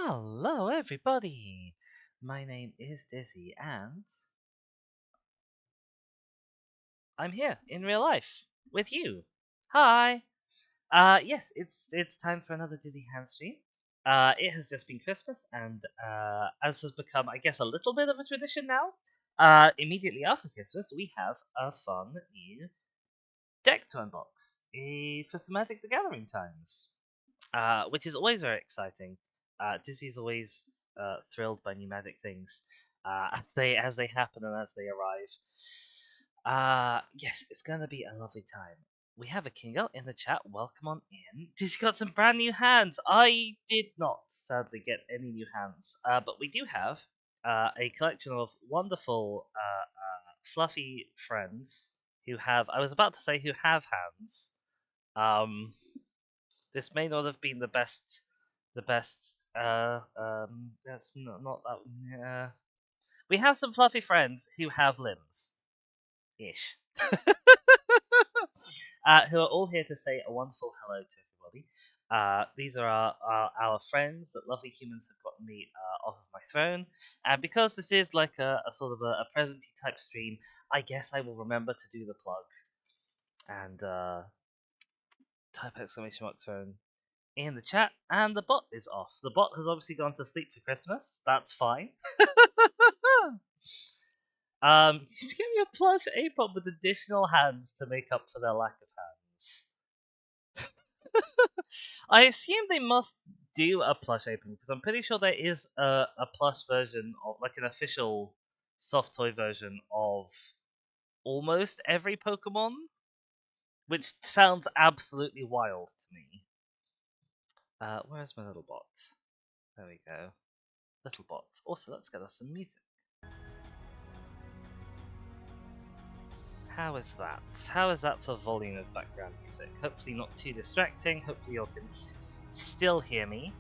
Hello, everybody! My name is Dizzy, and I'm here in real life with you. Hi! Yes, it's time for another Dizzy Hand stream. It has just been Christmas, and as has become, I guess, a little bit of a tradition now, immediately after Christmas, we have a fun new deck to unbox for some Magic the Gathering times, which is always very exciting. Dizzy's always thrilled by new Magic things as they happen and as they arrive. Yes, it's gonna be a lovely time. We have a Kingo in the chat. Welcome on in. Dizzy got some brand new hands. I did not, sadly, get any new hands, but we do have a collection of wonderful, fluffy friends who have. I was about to say who have hands. Um, this may not have been the best. That's not that. We have some fluffy friends who have limbs, ish. Who are all here to say a wonderful hello to everybody. These are our friends that lovely humans have gotten me off of my throne. And because this is like a sort of a present-y type stream, I guess I will remember to do the plug and type exclamation mark throne in the chat. And the bot is off. The bot has obviously gone to sleep for Christmas. That's fine. He's giving me a plush Apop with additional hands to make up for their lack of hands. I assume they must do a plush Apop because I'm pretty sure there is a plush version of like an official soft toy version of almost every Pokemon, which sounds absolutely wild to me. Where's my little bot? There we go. Little bot. Also, let's get us some music. How is that? How is that for volume of background music? Hopefully not too distracting. Hopefully you can still hear me.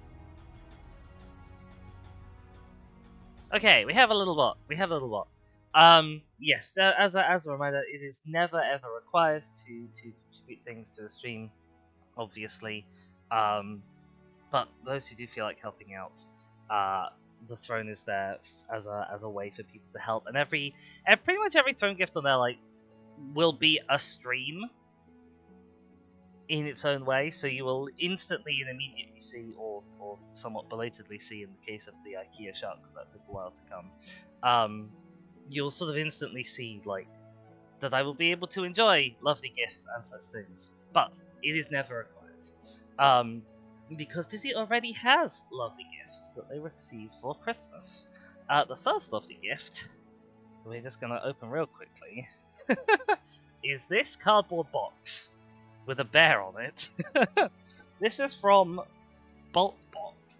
Okay, we have a little bot. Yes, as a reminder, it is never ever required to contribute things to the stream, obviously. But those who do feel like helping out, the throne is there as a way for people to help, and pretty much every throne gift on there will be a stream in its own way, so you will instantly and immediately see, or somewhat belatedly see in the case of the IKEA shark, because that took a while to come, you'll sort of instantly see, like, that I will be able to enjoy lovely gifts and such things, but it is never required. Because Disney already has lovely gifts that they received for Christmas. The first lovely gift, we're just going to open real quickly, is this cardboard box with a bear on it. This is from Bulk Box,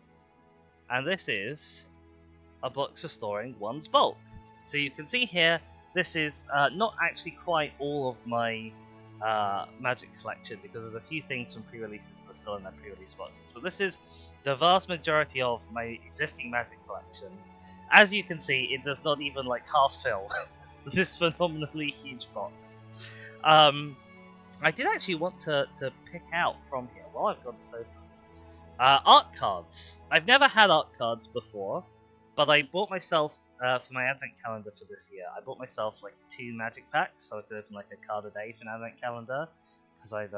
and this is a box for storing one's bulk. So you can see here, this is not actually quite all of my Magic collection, because there's a few things from pre-releases that are still in their pre-release boxes, but this is the vast majority of my existing Magic collection. As you can see, it does not even like half fill this phenomenally huge box. I did actually want to pick out from here, while I've got this open, art cards. I've never had art cards before, but I bought myself, for my advent calendar for this year, I bought myself like 2 magic packs, so I could open like a card a day for an advent calendar, because I'd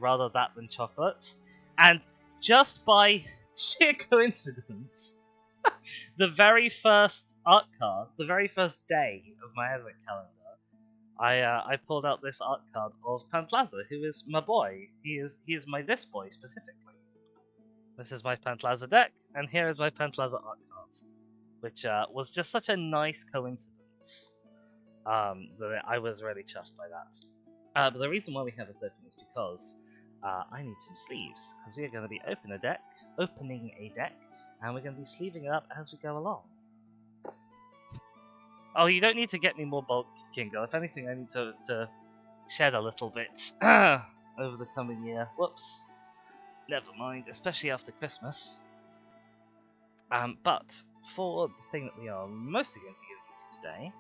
rather that than chocolate. And just by sheer coincidence, the very first art card, the very first day of my advent calendar, I pulled out this art card of Pantlaza, who is my boy. He is my this boy specifically. This is my Pantlaza deck, and here is my Pantlaza art card, which was just such a nice coincidence that I was really chuffed by that. But the reason why we have this open is because I need some sleeves, because we are going to be opening a deck, and we're going to be sleeving it up as we go along. Oh, you don't need to get me more bulk, Kingo. If anything, I need to shed a little bit over the coming year. Whoops. Never mind, especially after Christmas. But for the thing that we are mostly going to be giving you today,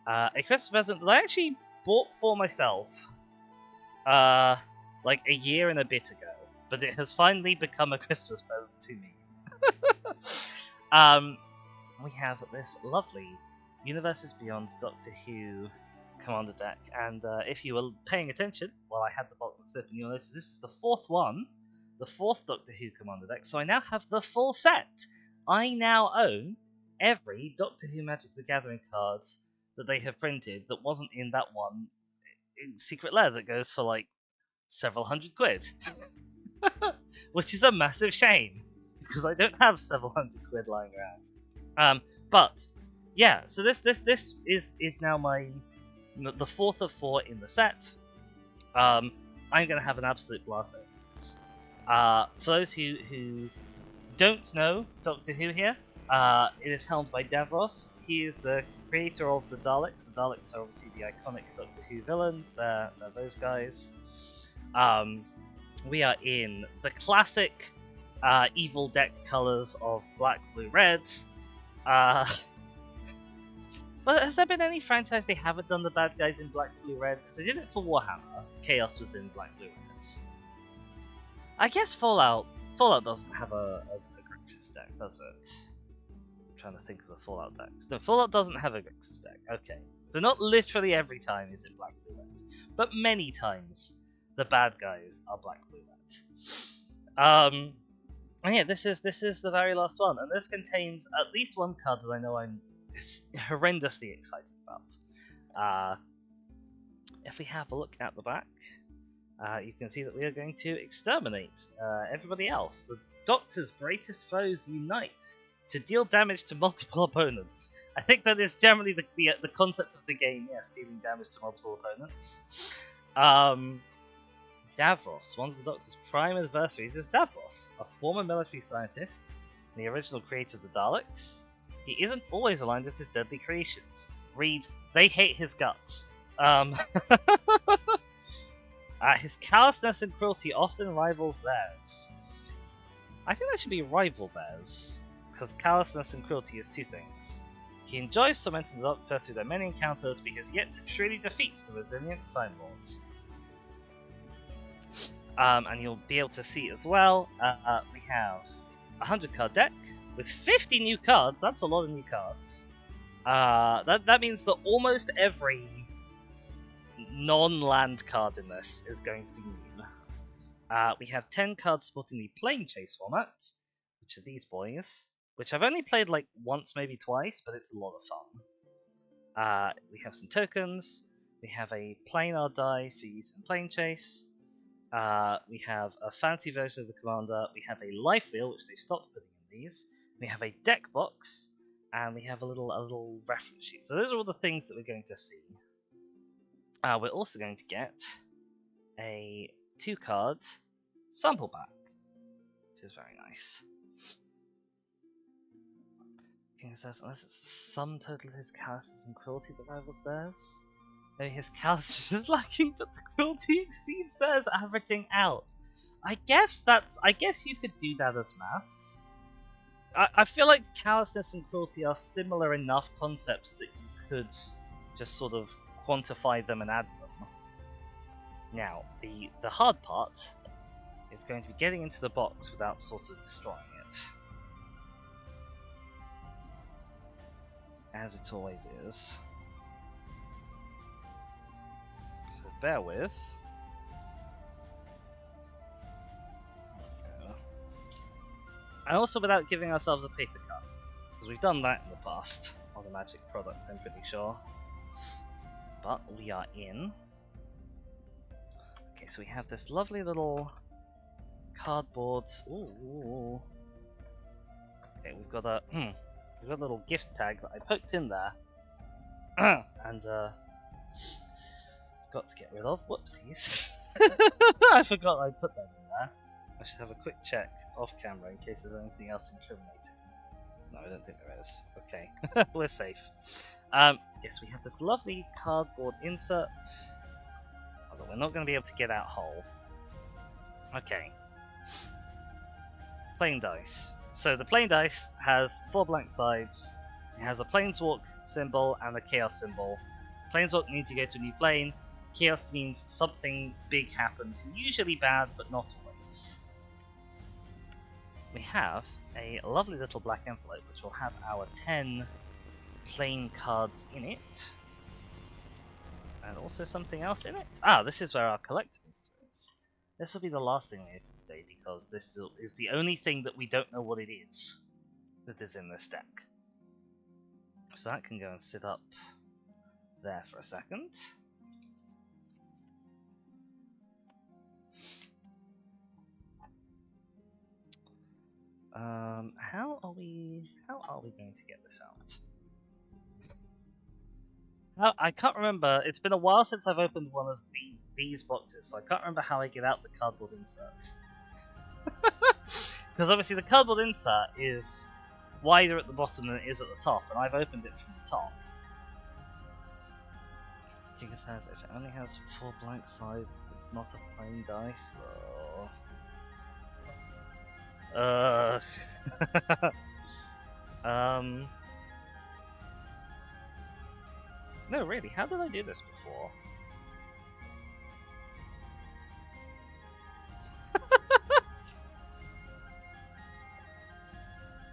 a Christmas present that I actually bought for myself, like a year and a bit ago, but it has finally become a Christmas present to me. We have this lovely Universes Beyond Doctor Who Commander deck, and if you were paying attention while I had the box open, you'll notice this is the fourth one, the fourth Doctor Who Commander deck, so I now have the full set. I now own every Doctor Who Magic the Gathering card that they have printed that wasn't in that one in Secret Lair that goes for like several £100, which is a massive shame because I don't have several £100 lying around. But yeah, so this is now the fourth of 4 in the set. I'm gonna have an absolute blast over this. For those who don't know Doctor Who here, it is helmed by Davros. He is the creator of the Daleks. The Daleks are obviously the iconic Doctor Who villains. They're those guys. We are in the classic evil deck colors of black, blue, red. But has there been any franchise they haven't done the bad guys in black, blue, red? Because they did it for Warhammer. Chaos was in black, blue, red. I guess Fallout doesn't have a Grixis deck, does it? I'm trying to think of the Fallout decks. No, Fallout doesn't have a Grixis deck. Okay. So not literally every time is it black, blue, red. But many times the bad guys are black, blue, red. And yeah, this is the very last one, and this contains at least one card that I know I'm horrendously excited about. If we have a look at the back, you can see that we are going to exterminate everybody else. The Doctor's greatest foes unite to deal damage to multiple opponents. I think that is generally the concept of the game, yes, dealing damage to multiple opponents. Davros, one of the Doctor's prime adversaries, is Davros, a former military scientist and the original creator of the Daleks. He isn't always aligned with his deadly creations. Read, they hate his guts. His callousness and cruelty often rivals theirs. I think that should be rival theirs, because callousness and cruelty is two things. He enjoys tormenting the Doctor through their many encounters, but he has yet to truly defeat the resilient Time Lords. And you'll be able to see as well, we have a 100-card deck with 50 new cards. That's a lot of new cards. That means that almost every non-land card in this is going to be new. We have 10 cards supporting the Plane Chase format, which are these boys, which I've only played like once, maybe twice, but it's a lot of fun. We have some tokens. We have a planar die for use in Plane Chase. We have a fancy version of the Commander. We have a life wheel, which they've stopped putting in these. We have a deck box, and we have a little reference sheet. So those are all the things that we're going to see. We're also going to get a 2-card sample pack, which is very nice. King says, unless it's the sum total of his calluses and cruelty that rivals theirs. Maybe his calluses is lacking, but the cruelty exceeds theirs, averaging out. I guess you could do that as maths. I feel like callousness and cruelty are similar enough concepts that you could just sort of quantify them and add them. Now, the hard part is going to be getting into the box without sort of destroying it. As it always is. So bear with. And also without giving ourselves a paper cut, because we've done that in the past on a Magic product, I'm pretty sure. But we are in. Okay, so we have this lovely little cardboard. Ooh. Okay, we've got a little gift tag that I poked in there, and got to get rid of. Whoopsies! I forgot I put that in there. I should have a quick check off camera in case there's anything else incriminating. No, I don't think there is. Okay, we're safe. Yes, we have this lovely cardboard insert, although we're not going to be able to get out whole. Okay. Plain dice. So the plain dice has 4 blank sides. It has a Planeswalk symbol and a Chaos symbol. Planeswalk means you go to a new plane. Chaos means something big happens, usually bad, but not always. We have a lovely little black envelope which will have our 10 plain cards in it. And also something else in it. Ah, this is where our collectibles is. This will be the last thing we open today because this is the only thing that we don't know what it is that is in this deck. So that can go and sit up there for a second. How are we going to get this out? I can't remember. It's been a while since I've opened one of these boxes, so I can't remember how I get out the cardboard insert. Because obviously the cardboard insert is wider at the bottom than it is at the top, and I've opened it from the top. Tinker says if it only has 4 blank sides, it's not a plain dice. Oh. No, really, how did I do this before?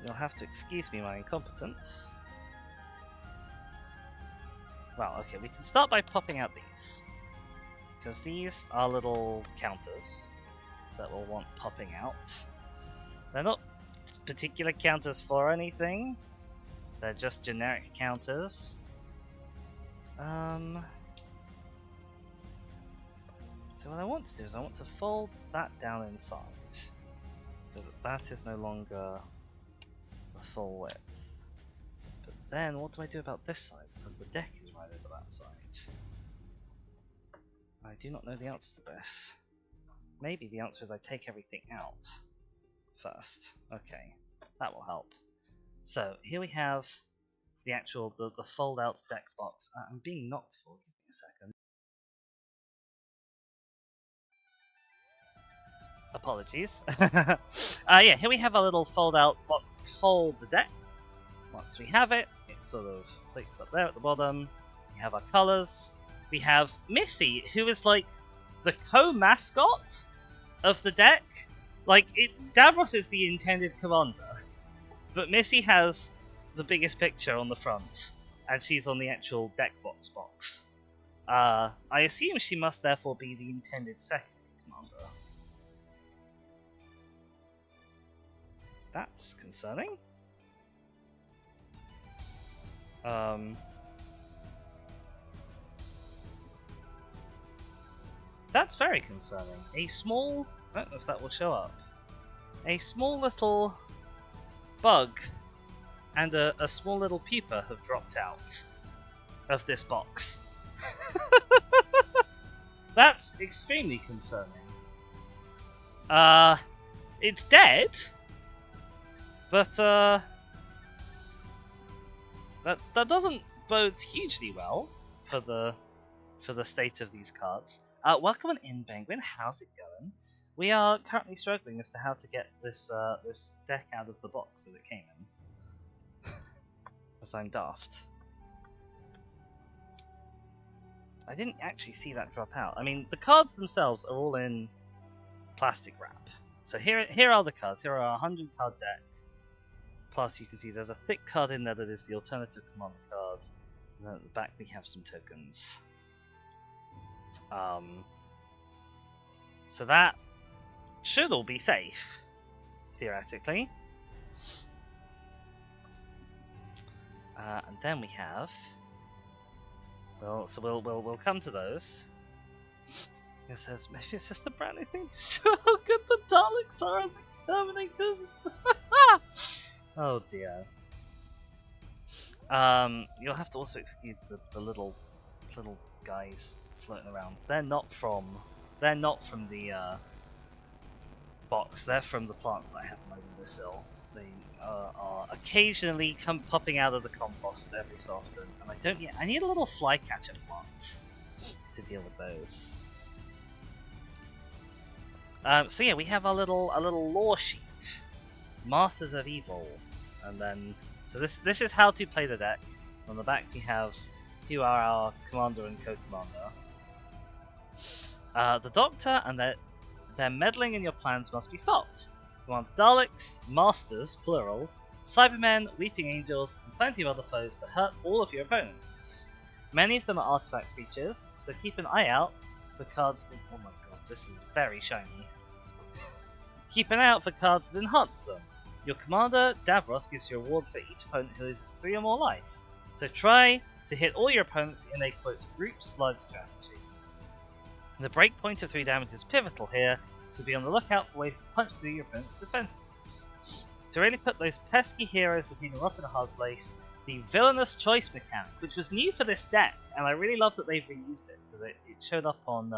You'll have to excuse me my incompetence. Well, okay, we can start by popping out these. Because these are little counters that we'll want popping out. They're not particular counters for anything. They're just generic counters. So what I want to do is I want to fold that down inside. So that is no longer the full width. But then what do I do about this side? Because the deck is right over that side. I do not know the answer to this. Maybe the answer is I take everything out first. Okay, that will help. So here we have the actual the fold out deck box. I'm being knocked for. Give me a second. Apologies. Yeah, here we have our little fold out box to hold the deck. Once we have it, it sort of clicks up there at the bottom. We have our colors. We have Missy, who is like the co-mascot of the deck. Like, Davros is the intended commander, but Missy has the biggest picture on the front, and she's on the actual deck box. I assume she must therefore be the intended second commander. That's concerning. That's very concerning. A small... I don't know if that will show up. A small little bug and a small little pupa have dropped out of this box. That's extremely concerning. It's dead, but that doesn't bode hugely well for the state of these cards. Welcome on in, Penguin. How's it going? We are currently struggling as to how to get this this deck out of the box that it came in. As I'm daft. I didn't actually see that drop out. I mean, the cards themselves are all in plastic wrap. So here are the cards. Here are our 100 card deck. Plus, you can see there's a thick card in there that is the alternative commander card. And then at the back we have some tokens. So that should all be safe, theoretically. And then we have... Well, so we'll come to those. It says maybe it's just a brand new thing to show how good the Daleks are as exterminators. Oh dear. You'll have to also excuse the little guys floating around. They're not from the box. They're from the plants that I have on my windowsill. They are occasionally popping out of the compost every so often, and I don't yet. I need a little flycatcher plant to deal with those. So yeah, we have a little lore sheet, Masters of Evil, and then so this is how to play the deck. On the back we have who are our commander and co-commander. The Doctor and their meddling in your plans must be stopped. command Daleks, Masters, plural, Cybermen, Weeping Angels, and plenty of other foes to hurt all of your opponents. Many of them are artifact creatures, so keep an eye out for cards that... Oh my god, this is very shiny. Keep an eye out for cards that enhance them. Your commander, Davros, gives you a reward for each opponent who loses 3 or more life, so try to hit all your opponents in a quote group slug strategy. The breakpoint of 3 damage is pivotal here, so be on the lookout for ways to punch through your opponent's defenses. To really put those pesky heroes between a rock and a hard place, the Villainous Choice mechanic, which was new for this deck, and I really love that they've reused it, because it showed up on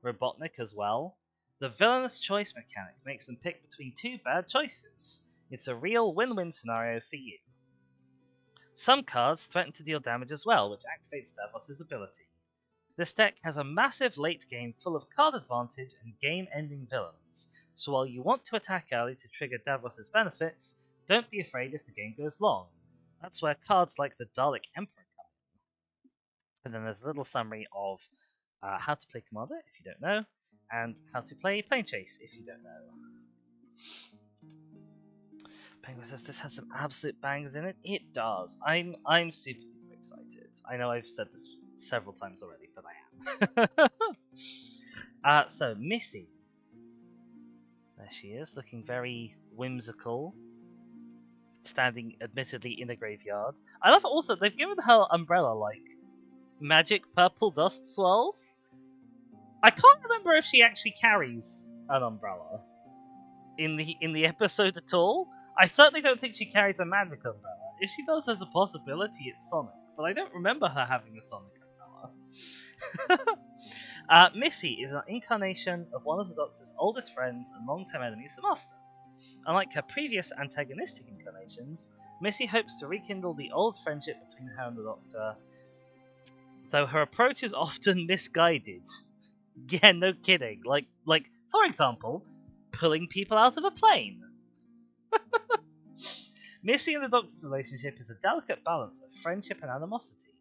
Robotnik as well. The Villainous Choice mechanic makes them pick between 2 bad choices. It's a real win-win scenario for you. Some cards threaten to deal damage as well, which activates Davros' ability. This deck has a massive late game full of card advantage and game-ending villains, so while you want to attack early to trigger Davros' benefits, don't be afraid if the game goes long. That's where cards like the Dalek Emperor come in. And then there's a little summary of how to play Commander, if you don't know, and how to play Plane Chase, if you don't know. Penguin says this has some absolute bangers in it. It does. I'm super excited. I know I've said this several times already, but I am. So Missy, there she is, looking very whimsical, standing admittedly in a graveyard. I love also they've given her umbrella like magic purple dust swirls. I can't remember if she actually carries an umbrella in the episode at all. I certainly don't think she carries a magic umbrella. If she does, there's a possibility it's Sonic, but I don't remember her having a Sonic umbrella. Missy is an incarnation of one of the Doctor's oldest friends and long-term enemies, the Master. Unlike her previous antagonistic incarnations, Missy hopes to rekindle the old friendship between her and the Doctor, though her approach is often misguided. Yeah, no kidding. Like, for example, pulling people out of a plane. Missy and the Doctor's relationship is a delicate balance of friendship and animosity.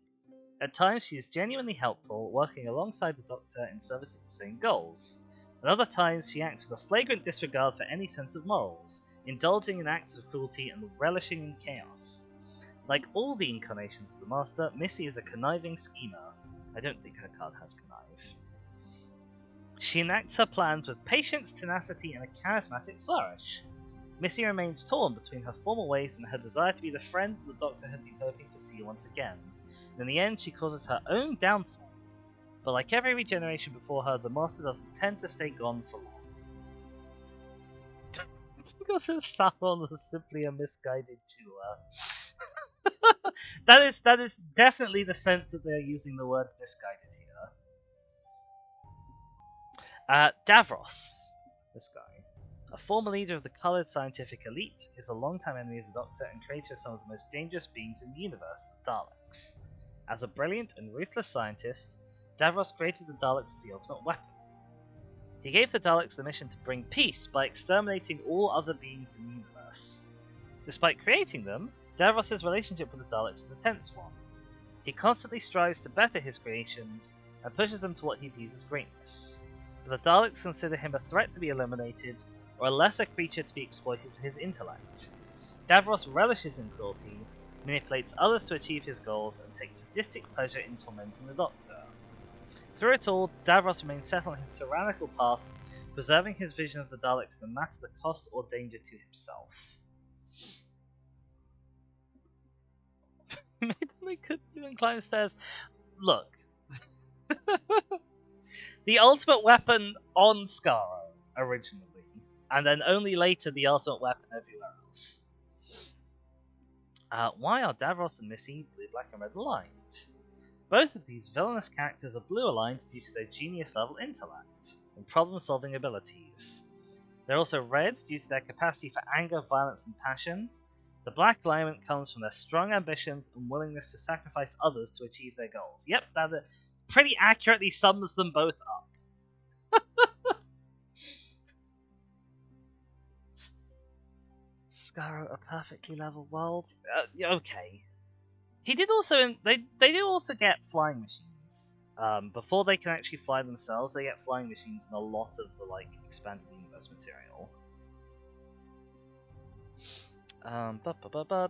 At times she is genuinely helpful, working alongside the Doctor in service of the same goals. At other times she acts with a flagrant disregard for any sense of morals, indulging in acts of cruelty and relishing in chaos. Like all the incarnations of the Master, Missy is a conniving schemer. I don't think her card has connive. She enacts her plans with patience, tenacity, and a charismatic flourish. Missy remains torn between her former ways and her desire to be the friend the Doctor had been hoping to see once again. In the end, she causes her own downfall. But like every regeneration before her, the Master doesn't tend to stay gone for long. Because his Sauron was simply a misguided jeweler. that is definitely the sense that they're using the word misguided here. Davros, this guy. A former leader of the Coloured Scientific Elite, is a long-time enemy of the Doctor and creator of some of the most dangerous beings in the universe, the Daleks. As a brilliant and ruthless scientist, Davros created the Daleks as the ultimate weapon. He gave the Daleks the mission to bring peace by exterminating all other beings in the universe. Despite creating them, Davros' relationship with the Daleks is a tense one. He constantly strives to better his creations and pushes them to what he views as greatness. But the Daleks consider him a threat to be eliminated, or a lesser creature to be exploited for his intellect. Davros relishes in cruelty, manipulates others to achieve his goals, and takes sadistic pleasure in tormenting the Doctor. Through it all, Davros remains set on his tyrannical path, preserving his vision of the Daleks no matter the cost or danger to himself. Made them they couldn't even climb stairs. Look. The ultimate weapon on Skaro, originally. And then only later the ultimate weapon everywhere else. Why are Davros and Missy blue, black, and red aligned? Both of these villainous characters are blue aligned due to their genius level intellect and problem solving abilities. They're also red due to their capacity for anger, violence, and passion. The black alignment comes from their strong ambitions and willingness to sacrifice others to achieve their goals. Yep, that pretty accurately sums them both up. Skaro, a perfectly level world? Okay. He did also... They do also get flying machines. Before they can actually fly themselves, they get flying machines in a lot of the, expanded universe material.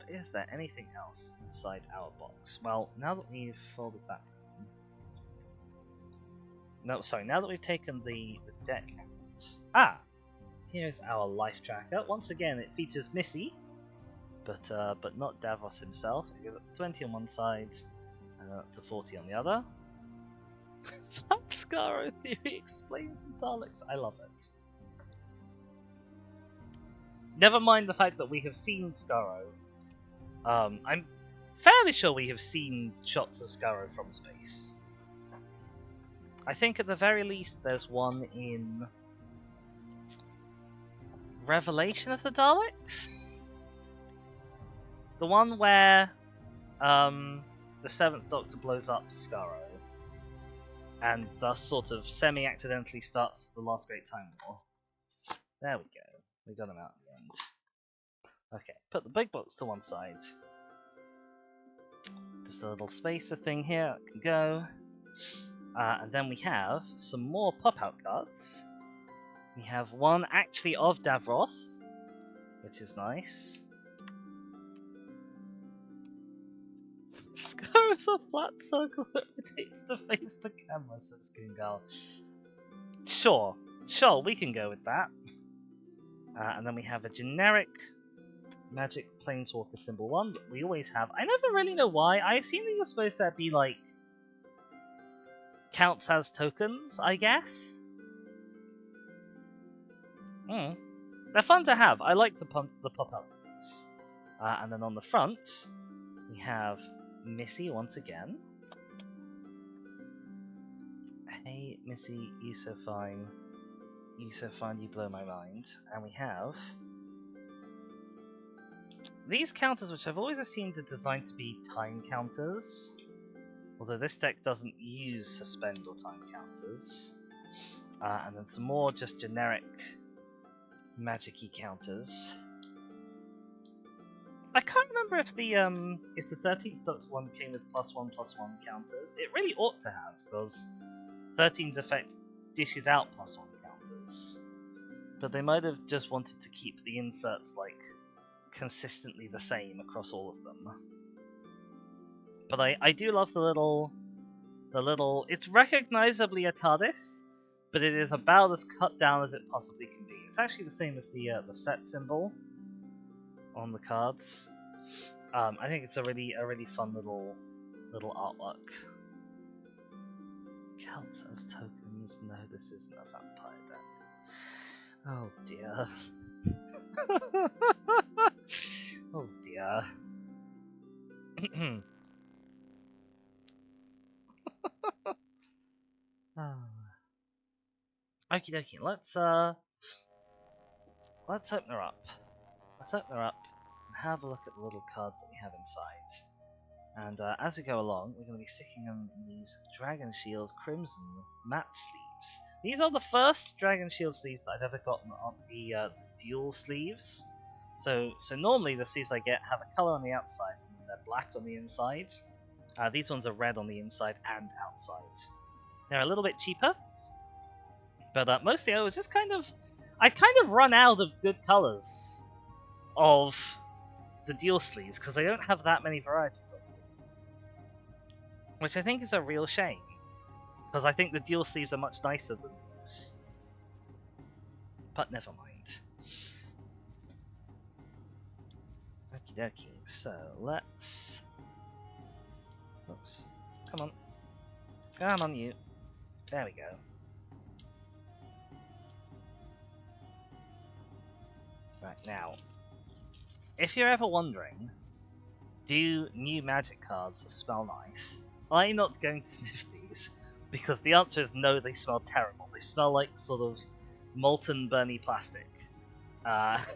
Is there anything else inside our box? Well, now that we've folded that down... No, sorry, now that we've taken the deck out... Ah! Here's our life tracker. Once again, it features Missy, but not Davros himself. It goes up to 20 on one side, and then up to 40 on the other. That Skaro theory explains the Daleks. I love it. Never mind the fact that we have seen Skaro. I'm fairly sure we have seen shots of Skaro from space. I think at the very least there's one in Revelation of the Daleks? The one where the Seventh Doctor blows up Skaro and thus sort of semi-accidentally starts the Last Great Time War. There we go. We got him out in the end. Okay, put the big box to one side. Just a little spacer thing here that can go. And then we have some more pop-out cards. We have one actually of Davros, which is nice. Scar is a flat circle that rotates to face the camera, says Gungal. Sure, we can go with that. And then we have a generic Magic Planeswalker symbol one that we always have. I never really know why. I assume these are supposed to be like counts as tokens, I guess. They're fun to have. I like the pop-out ones. And then on the front, we have Missy once again. Hey, Missy, you so fine. You so fine, you blow my mind. And we have these counters, which I've always assumed are designed to be time counters. Although this deck doesn't use suspend or time counters. And then some more just generic magic-y counters. I can't remember if the 13th Doctor one came with +1/+1 counters. It really ought to have, because 13's effect dishes out +1 counters. But they might have just wanted to keep the inserts like consistently the same across all of them. But I do love the little it's recognizably a TARDIS, but it is about as cut down as it possibly can be. It's actually the same as the set symbol on the cards. I think it's a really fun little artwork. Counts as tokens. No, this isn't a vampire deck. Oh dear. Oh dear. Okie dokie, let's open her up. Let's open her up and have a look at the little cards that we have inside. And as we go along, we're going to be sticking them in these Dragon Shield Crimson matte sleeves. These are the first Dragon Shield sleeves that I've ever gotten on the dual sleeves. So normally the sleeves I get have a color on the outside and they're black on the inside. These ones are red on the inside and outside. They're a little bit cheaper, but mostly I kind of run out of good colors of the dual sleeves because they don't have that many varieties of them, which I think is a real shame because I think the dual sleeves are much nicer than these. But never mind. Okie dokie. So let's. Oops. Come on. Come on, you. There we go. Right, now, if you're ever wondering, do new Magic cards smell nice? I'm not going to sniff these, because the answer is no, they smell terrible. They smell like sort of molten, burny plastic.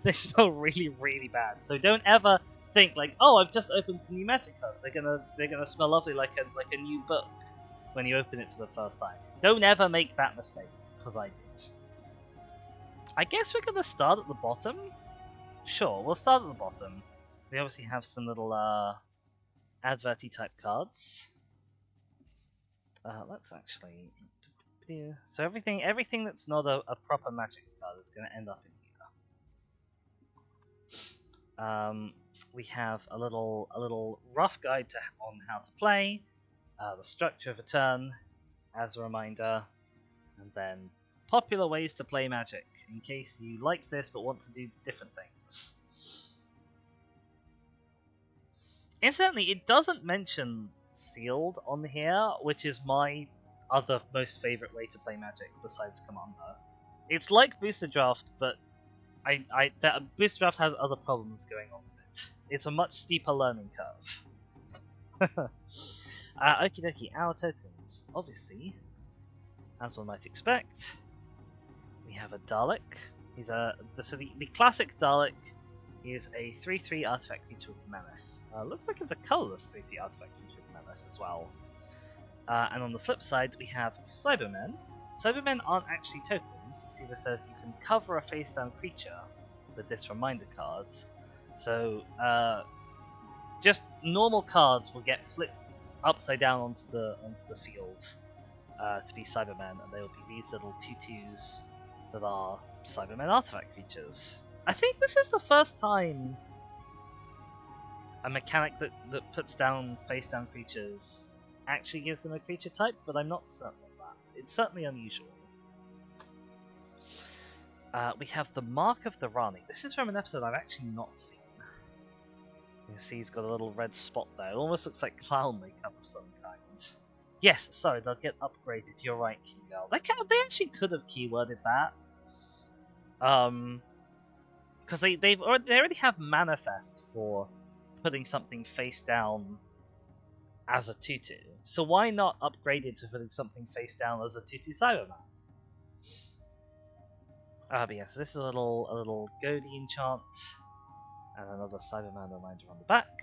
They smell really bad. So don't ever think like, oh, I've just opened some new Magic cards. They're gonna smell lovely like a new book when you open it for the first time. Don't ever make that mistake, because I did. I guess we're gonna start at the bottom. Sure, we'll start at the bottom. We obviously have some little adverty type cards. Let's actually. So everything that's not a proper Magic card is going to end up in We have a little rough guide on how to play, the structure of a turn, as a reminder, and then popular ways to play Magic, in case you liked this but want to do different things. Incidentally, it doesn't mention Sealed on here, which is my other most favorite way to play Magic besides Commander. It's like Booster Draft, but that Booster Draft has other problems going on with it. It's a much steeper learning curve. Okie dokie, our tokens. Obviously, as one might expect, we have a Dalek. The classic Dalek is a 3/3 artifact creature with Menace. Looks like it's a colorless 3/3 artifact creature with Menace as well. And on the flip side, we have Cybermen. Cybermen aren't actually tokens. You see this says you can cover a face-down creature with this reminder card. So just normal cards will get flipped upside down onto the field to be Cybermen, and they will be these little 2/2s that are Cybermen artifact creatures. I think this is the first time a mechanic that puts down face-down creatures actually gives them a creature type, but I'm not certain of that. It's certainly unusual. We have the Mark of the Rani. This is from an episode I've actually not seen. You see he's got a little red spot there. It almost looks like clown makeup of some kind. Yes, sorry, they'll get upgraded. You're right, King Girl. They actually could have keyworded that. Because they already have Manifest for putting something face down as a 2/2. So why not upgrade it to putting something face down as a 2/2 Cyberman? But yeah, so this is a little Godi enchant, and another Cyberman reminder on the back.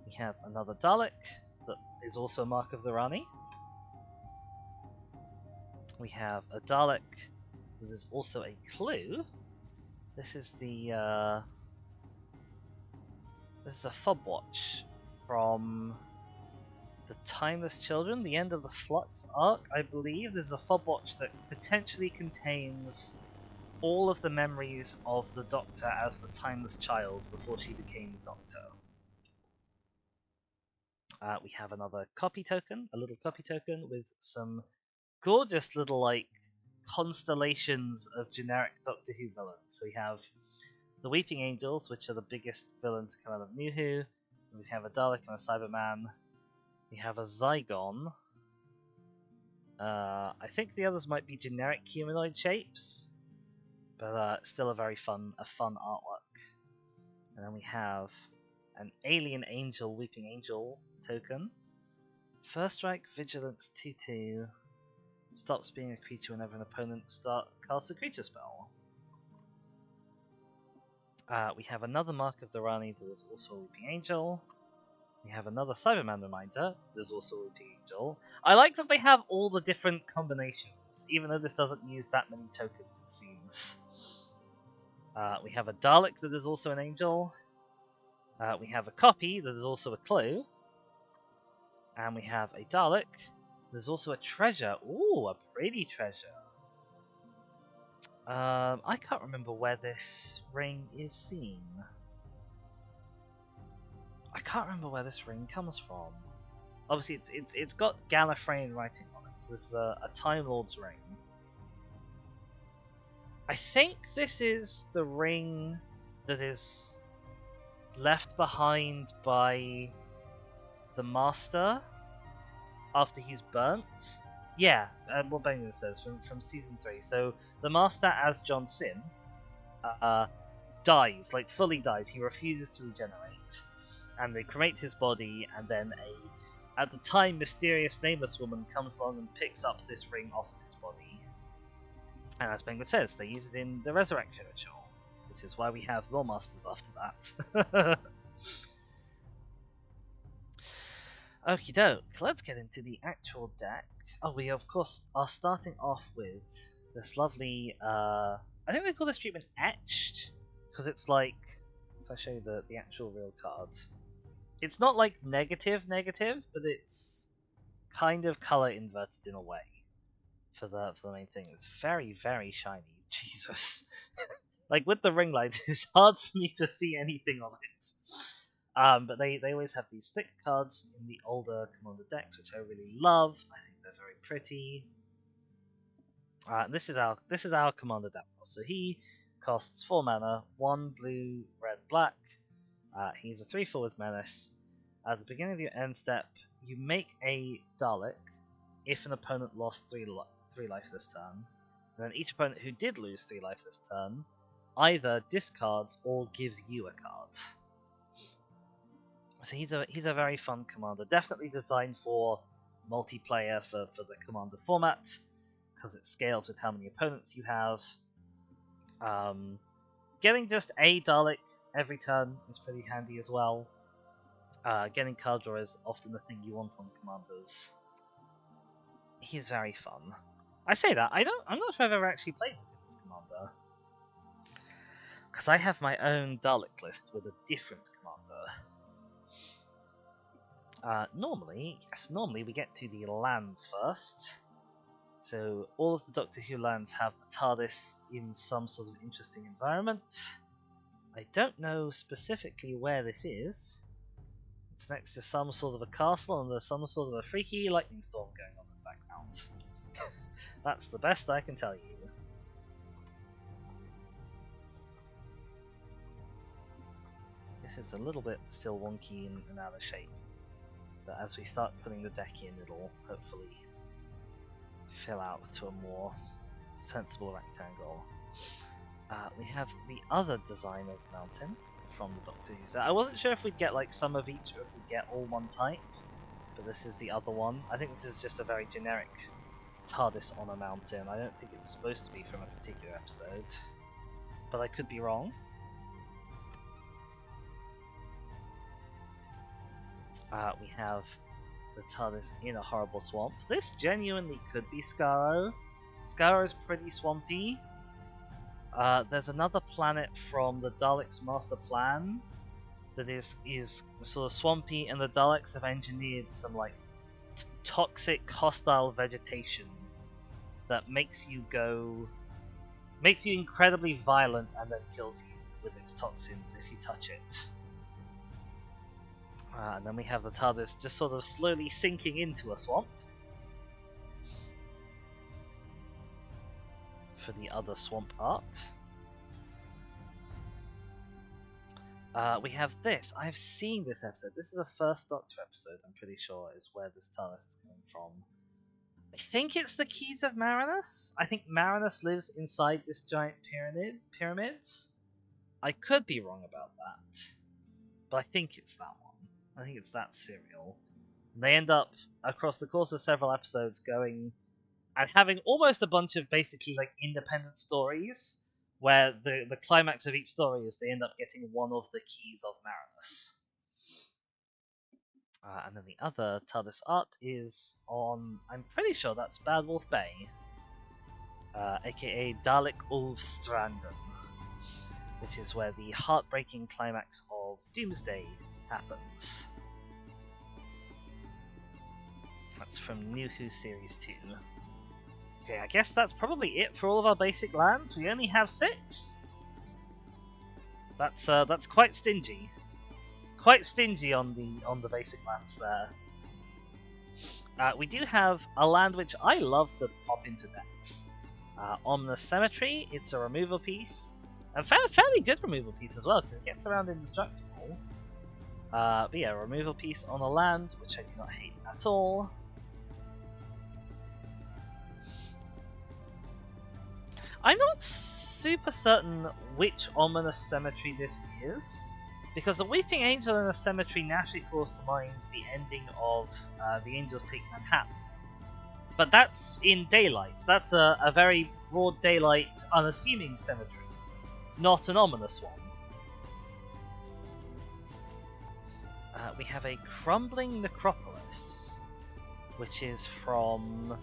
We have another Dalek that is also a Mark of the Rani. We have a Dalek that is also a clue. This is the this is a fob watch from the Timeless Children, the end of the Flux arc, I believe. There's a fob watch that potentially contains all of the memories of the Doctor as the Timeless Child before she became the Doctor. We have another copy token, a little copy token with some gorgeous little like constellations of generic Doctor Who villains. So we have the Weeping Angels, which are the biggest villain to come out of New Who. We have a Dalek and a Cyberman. We have a Zygon. I think the others might be generic humanoid shapes, but still a very fun artwork. And then we have an Alien Angel, Weeping Angel token. First strike, Vigilance 2/2. Stops being a creature whenever an opponent casts a creature spell. We have another Mark of the Rani that is also a Weeping Angel. We have another Cyberman reminder. There's also a Weeping Angel. I like that they have all the different combinations, even though this doesn't use that many tokens, it seems. We have a Dalek that is also an angel. We have a copy that is also a clue. And we have a Dalek. There's also a treasure. Ooh, a pretty treasure. I can't remember where this ring is seen. I can't remember where this ring comes from. Obviously, it's got Gallifreyan writing on it, so this is a Time Lord's ring. I think this is the ring that is left behind by the Master after he's burnt. Yeah, what Benjamin says from season 3. So the Master, as John Sim, dies, like fully dies. He refuses to regenerate, and they cremate his body. And then at the time, mysterious nameless woman comes along and picks up this ring off of his body. And as Penguin says, they use it in the Resurrection Ritual, which is why we have Lore Masters after that. Okie doke, let's get into the actual deck. Oh, we of course are starting off with this lovely, I think they call this treatment Etched, because it's like, if I show you the actual real card, it's not like negative, but it's kind of color inverted in a way for the main thing. It's very, very shiny. Jesus. like with the ring light, it's hard for me to see anything on it. But they always have these thick cards in the older Commander decks, which I really love. I think they're very pretty. This is our Commander deck. So he costs 4 mana, 1 blue, red, black. He's a 3/4 with menace. At the beginning of your end step, you make a Dalek if an opponent lost 3 life this turn. And then each opponent who did lose 3 life this turn either discards or gives you a card. So he's a very fun commander. Definitely designed for multiplayer for the commander format, because it scales with how many opponents you have. Getting just a Dalek every turn is pretty handy as well. Getting card draw is often the thing you want on commanders. He's very fun. I say that, I'm not sure I've ever actually played with him as commander, because I have my own Dalek list with a different commander. Normally we get to the lands first. So all of the Doctor Who lands have a TARDIS in some sort of interesting environment. I don't know specifically where this is. It's next to some sort of a castle, and there's some sort of a freaky lightning storm going on in the background. That's the best I can tell you. This is a little bit still wonky and out of shape, but as we start putting the deck in, it'll hopefully fill out to a more sensible rectangle. We have the other design of mountain from the Doctor Who. So I wasn't sure if we'd get like some of each or if we'd get all one type, but this is the other one. I think this is just a very generic TARDIS on a mountain. I don't think it's supposed to be from a particular episode, but I could be wrong. We have the TARDIS in a horrible swamp. This genuinely could be Skaro. Skaro is pretty swampy. There's another planet from the Daleks' master plan that is sort of swampy, and the Daleks have engineered some like toxic, hostile vegetation that makes you incredibly violent and then kills you with its toxins if you touch it. And then we have the TARDIS just sort of slowly sinking into a swamp for the other swamp art. We have this. I've seen this episode. This is a First Doctor episode, I'm pretty sure, is where this TARDIS is coming from. I think it's the Keys of Marinus. I think Marinus lives inside this giant pyramid. I could be wrong about that, but I think it's that one. I think it's that serial. They end up, across the course of several episodes, going and having almost a bunch of basically like independent stories, where the climax of each story is they end up getting one of the Keys of Marinus. And then the other TARDIS art is on, I'm pretty sure that's Bad Wolf Bay, aka Dalek Ulfstranden, which is where the heartbreaking climax of Doomsday happens. That's from New Who Series 2. Okay, I guess that's probably it for all of our basic lands. We only have 6. That's quite stingy. Quite stingy on the basic lands there. We do have a land which I love to pop into decks. Omnis Cemetery. It's a removal piece. A fairly good removal piece as well, because it gets around indestructible. But yeah, removal piece on a land, which I do not hate at all. I'm not super certain which Ominous Cemetery this is, because a Weeping Angel in a cemetery naturally calls to mind the ending of The Angels Take Manhattan. But that's in daylight. That's a very broad daylight, unassuming cemetery, not an ominous one. We have a Crumbling Necropolis, which is from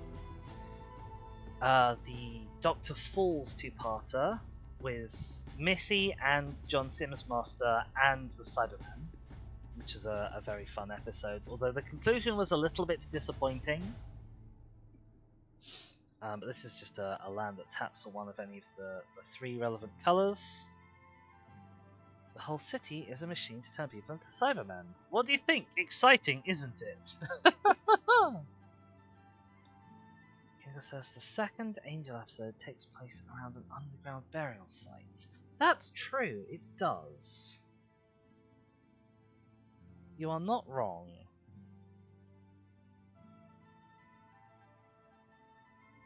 the Dr. Falls two-parter with Missy and John Sims Master and the Cybermen, which is a very fun episode, although the conclusion was a little bit disappointing. But this is just a land that taps for one of any of the 3 relevant colors. The whole city is a machine to turn people into Cybermen. What do you think? Exciting, isn't it? Kinga says the second Angel episode takes place around an underground burial site. That's true, it does. You are not wrong.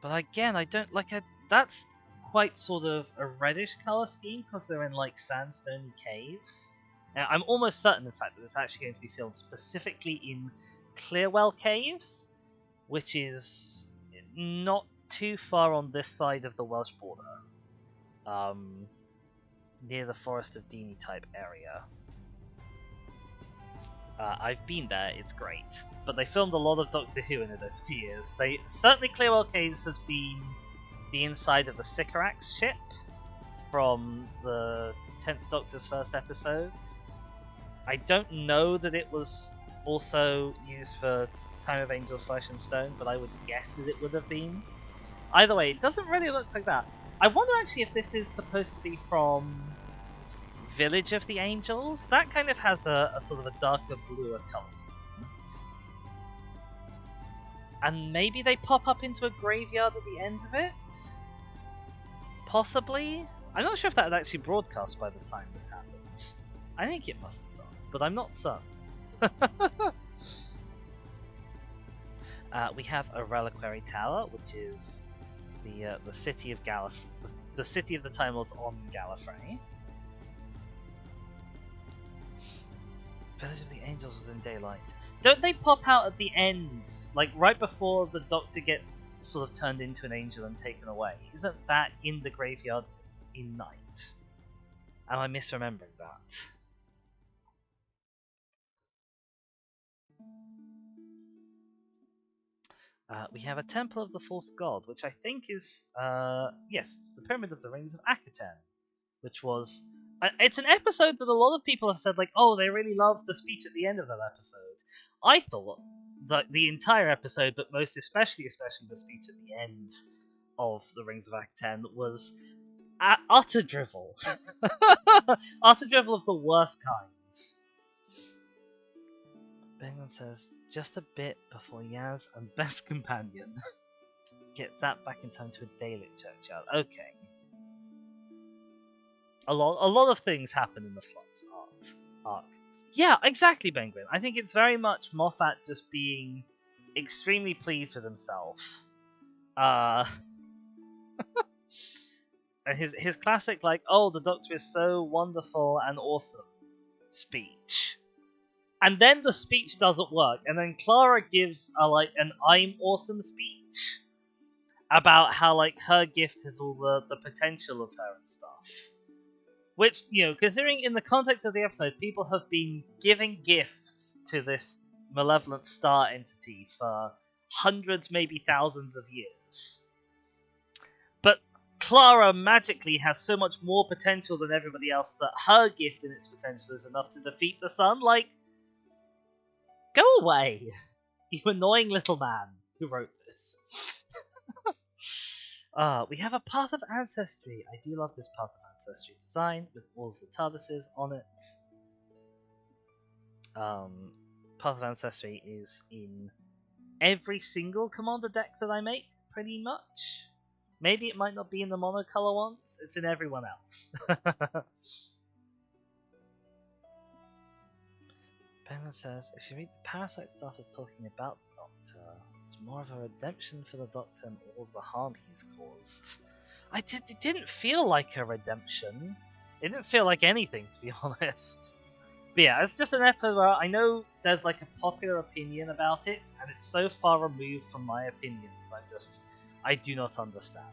But again, I don't like it. That's quite sort of a reddish color scheme because they're in like sandstone caves. Now, I'm almost certain, in fact, that it's actually going to be filmed specifically in Clearwell Caves, which is not too far on this side of the Welsh border, near the Forest of Deanie type area. I've been there, it's great. But they filmed a lot of Doctor Who in it over the years. Certainly Clearwell Caves has been the inside of the Sycorax ship from the 10th Doctor's first episodes. I don't know that it was also used for Time of Angels, Flesh and Stone, but I would guess that it would have been. Either way, it doesn't really look like that. I wonder actually if this is supposed to be from Village of the Angels. That kind of has a sort of a darker bluer colour scheme. And maybe they pop up into a graveyard at the end of it? Possibly? I'm not sure if that had actually broadcast by the time this happened. I think it must have done, but I'm not certain. We have a reliquary tower, which is the city of the city of the Time Lords on Gallifrey. Village of the Angels was in daylight. Don't they pop out at the end, like right before the Doctor gets sort of turned into an angel and taken away? Isn't that in the graveyard in night? Am I misremembering that? We have a Temple of the False God, which I think is, yes, it's the Pyramid of the Rings of Akaten, which was... It's an episode that a lot of people have said, like, oh, they really loved the speech at the end of that episode. I thought that the entire episode, but most especially the speech at the end of the Rings of Akaten, was utter drivel. Utter drivel of the worst kind. Bengon says, just a bit before Yaz and Best Companion get zapped back in time to a Dalek churchyard. Okay. A lot of things happen in the Flux arc. Yeah, exactly, Penguin. I think it's very much Moffat just being extremely pleased with himself. And his classic, like, oh, the Doctor is so wonderful and awesome speech. And then the speech doesn't work, and then Clara gives an I'm awesome speech about how like her gift has all the potential of her and stuff. Which, you know, considering in the context of the episode, people have been giving gifts to this malevolent star entity for hundreds, maybe thousands of years. But Clara magically has so much more potential than everybody else that her gift in its potential is enough to defeat the sun. Like, go away, you annoying little man who wrote this. We have a Path of Ancestry. I do love this Path of Ancestry design with all of the TARDISes on it. Path of Ancestry is in every single Commander deck that I make, pretty much. Maybe it might not be in the monocolor ones, it's in everyone else. Penguin says, if you read the Parasite stuff as talking about the Doctor, it's more of a redemption for the Doctor and all of the harm he's caused. It didn't feel like a redemption. It didn't feel like anything, to be honest. But yeah, it's just an episode where I know there's like a popular opinion about it, and it's so far removed from my opinion that I do not understand.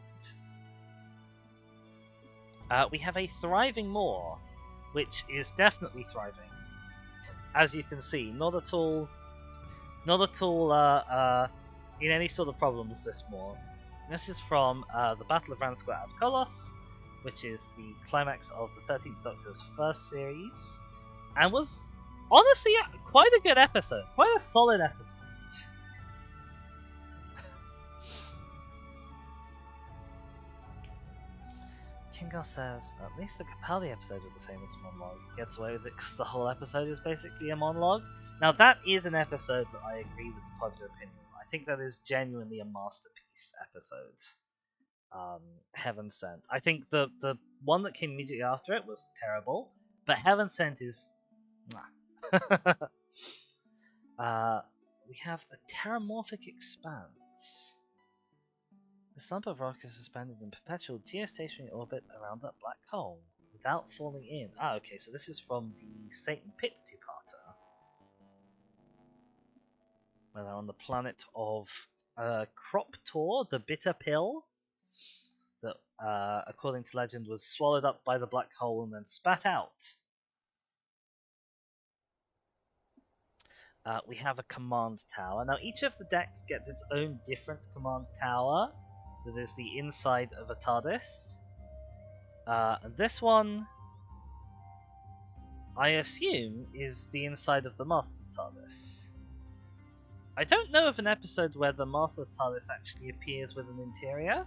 We have a thriving Moor, which is definitely thriving. As you can see, not at all in any sort of problems this Moor. This is from the Battle of Ransquat of Kolos, which is the climax of the 13th Doctor's first series, and was honestly quite a good episode, quite a solid episode. Kingal says, at least the Capaldi episode of the famous monologue gets away with it because the whole episode is basically a monologue. Now that is an episode that I agree with the popular opinion. I think that is genuinely a masterpiece episode. Heaven Sent. I think the one that came immediately after it was terrible, but Heaven Sent is... we have a terramorphic expanse. The lump of rock is suspended in perpetual geostationary orbit around that black hole, without falling in. Ah, okay, so this is from the Satan Pit two-parter. Where they're on the planet of Croptor, the bitter pill, that, according to legend, was swallowed up by the black hole and then spat out. We have a command tower. Now, each of the decks gets its own different command tower that is the inside of a TARDIS. And this one, I assume, is the inside of the Master's TARDIS. I don't know of an episode where the Master's TARDIS actually appears with an interior.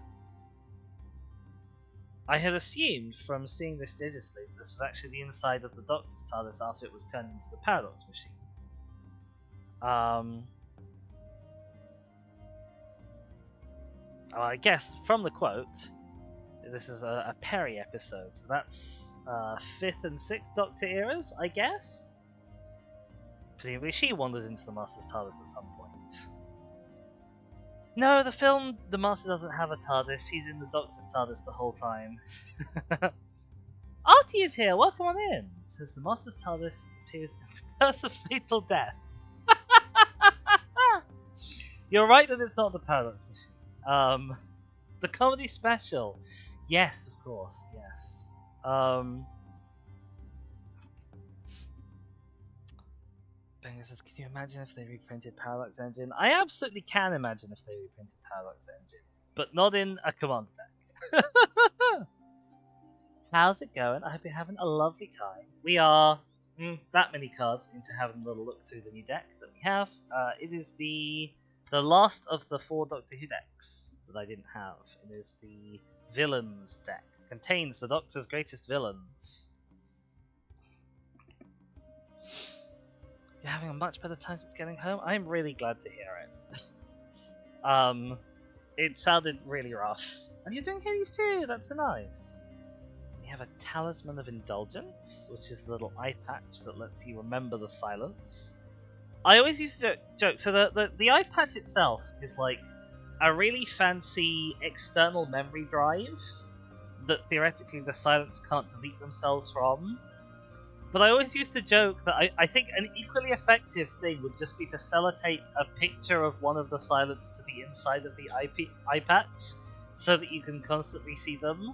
I had assumed from seeing this digitally that this was actually the inside of the Doctor's TARDIS after it was turned into the Paradox Machine. I guess from the quote, this is a Perry episode, so that's 5th and 6th Doctor eras, I guess? Presumably she wanders into the Master's TARDIS at some point. No, the film, the Master doesn't have a TARDIS, he's in the Doctor's TARDIS the whole time. Artie is here, welcome on in! Says the Master's TARDIS appears in the Curse of Fatal Death. You're right that it's not the Paradox Machine. The comedy special. Yes, of course, yes. Banger says, can you imagine if they reprinted Paradox Engine? I absolutely can imagine if they reprinted Paradox Engine, but not in a command deck. How's it going? I hope you're having a lovely time. We are that many cards into having a little look through the new deck that we have. It is the last of the 4 Doctor Who decks that I didn't have. It is the Villains deck. It contains the Doctor's greatest villains. You're having a much better time since getting home? I'm really glad to hear it. It sounded really rough. And you're doing Hades too, that's so nice. We have a Talisman of Indulgence, which is the little eye patch that lets you remember the silence. I always used to joke, so the eye patch itself is like a really fancy external memory drive that theoretically the silence can't delete themselves from. But I always used to joke that I think an equally effective thing would just be to sellotape a picture of one of the silence to the inside of the eye patch so that you can constantly see them.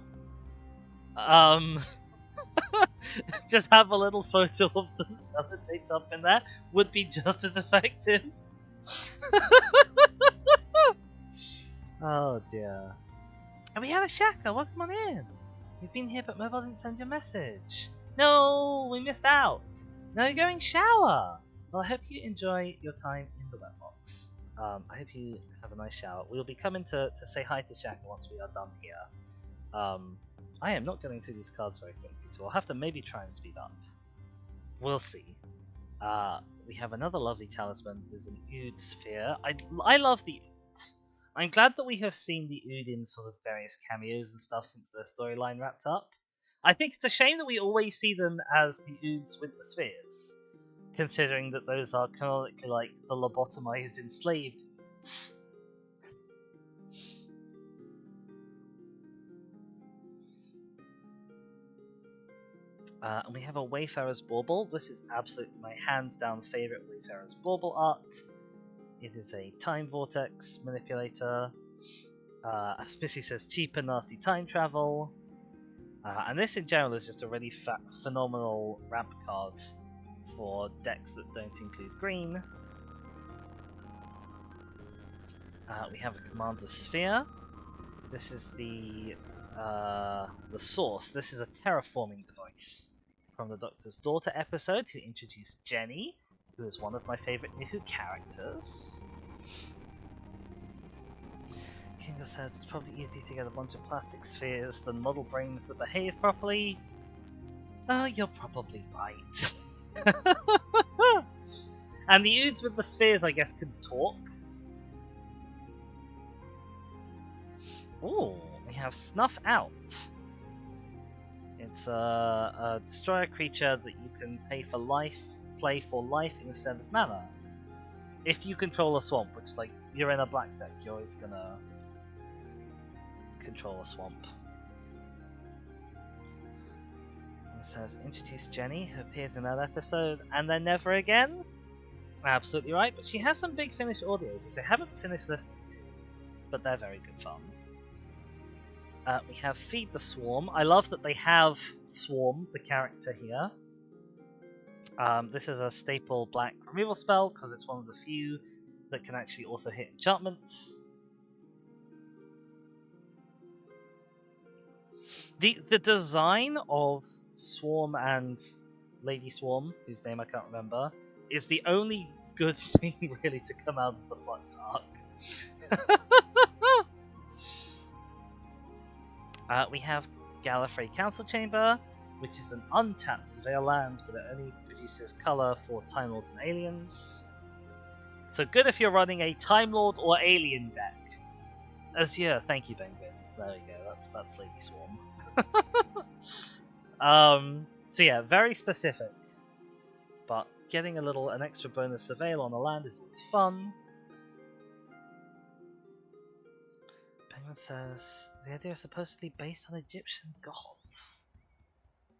Just have a little photo of them sellotaped up in there would be just as effective. Oh dear. And we have a Shaka, welcome on in. We've been here but mobile didn't send your message. No, we missed out. Now you're going shower. Well, I hope you enjoy your time in the wet box. I hope you have a nice shower. We'll be coming to say hi to Shaka once we are done here. I am not getting through these cards very quickly, so I'll have to maybe try and speed up. We'll see. We have another lovely talisman. There's an Ood sphere. I love the Ood. I'm glad that we have seen the Ood in sort of various cameos and stuff since their storyline wrapped up. I think it's a shame that we always see them as the Oods with the spheres, considering that those are canonically like the lobotomized enslaved Oods. And we have a Wayfarer's Bauble. This is absolutely my hands-down favourite Wayfarer's Bauble art. It is a time vortex manipulator. As Missy says, cheap and nasty time travel. And this in general is just a really phenomenal ramp card for decks that don't include green. We have a Commander Sphere. This is the source. This is a terraforming device from the Doctor's Daughter episode, who introduced Jenny, who is one of my favourite New Who characters. King Benga says it's probably easier to get a bunch of plastic spheres than model brains that behave properly. You're probably right. And the Oods with the spheres, I guess, could talk. Ooh, we have Snuff Out. It's a destroyer creature that you can play for life instead of mana. If you control a swamp, which, like, you're in a black deck, you're always gonna control a swamp. It says, introduce Jenny, who appears in that episode, and then never again? Absolutely right, but she has some big Finnish audios, which I haven't finished listening to, but they're very good fun. We have Feed the Swarm. I love that they have Swarm, the character here. This is a staple black removal spell, because it's one of the few that can actually also hit enchantments. The design of Swarm and Lady Swarm, whose name I can't remember, is the only good thing really to come out of the Flux arc. We have Gallifrey Council Chamber, which is an untapped Surveil land, but it only produces color for Time Lords and Aliens. So good if you're running a Time Lord or Alien deck. Azure, thank you, Penguin. There we go, that's Lady Swarm. So yeah, very specific, but getting an extra bonus Surveil on the land is always fun. Penguin says the idea is supposedly based on Egyptian gods.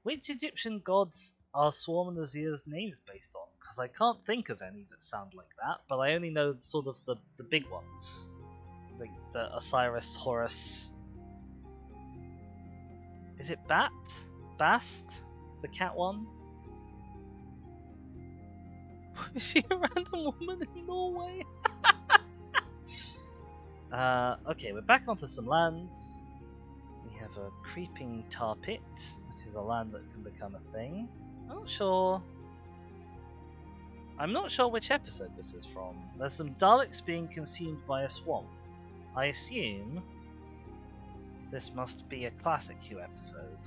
Which Egyptian gods are Swarm and Azure's names based on? Because I can't think of any that sound like that, but I only know sort of the big ones. Like the Osiris, Horus. Is it Bast? The cat one? Is she a random woman in Norway? Okay, we're back onto some lands. We have a Creeping Tar Pit, which is a land that can become a thing. I'm not sure which episode this is from. There's some Daleks being consumed by a swamp. I assume this must be a Classic Who episode,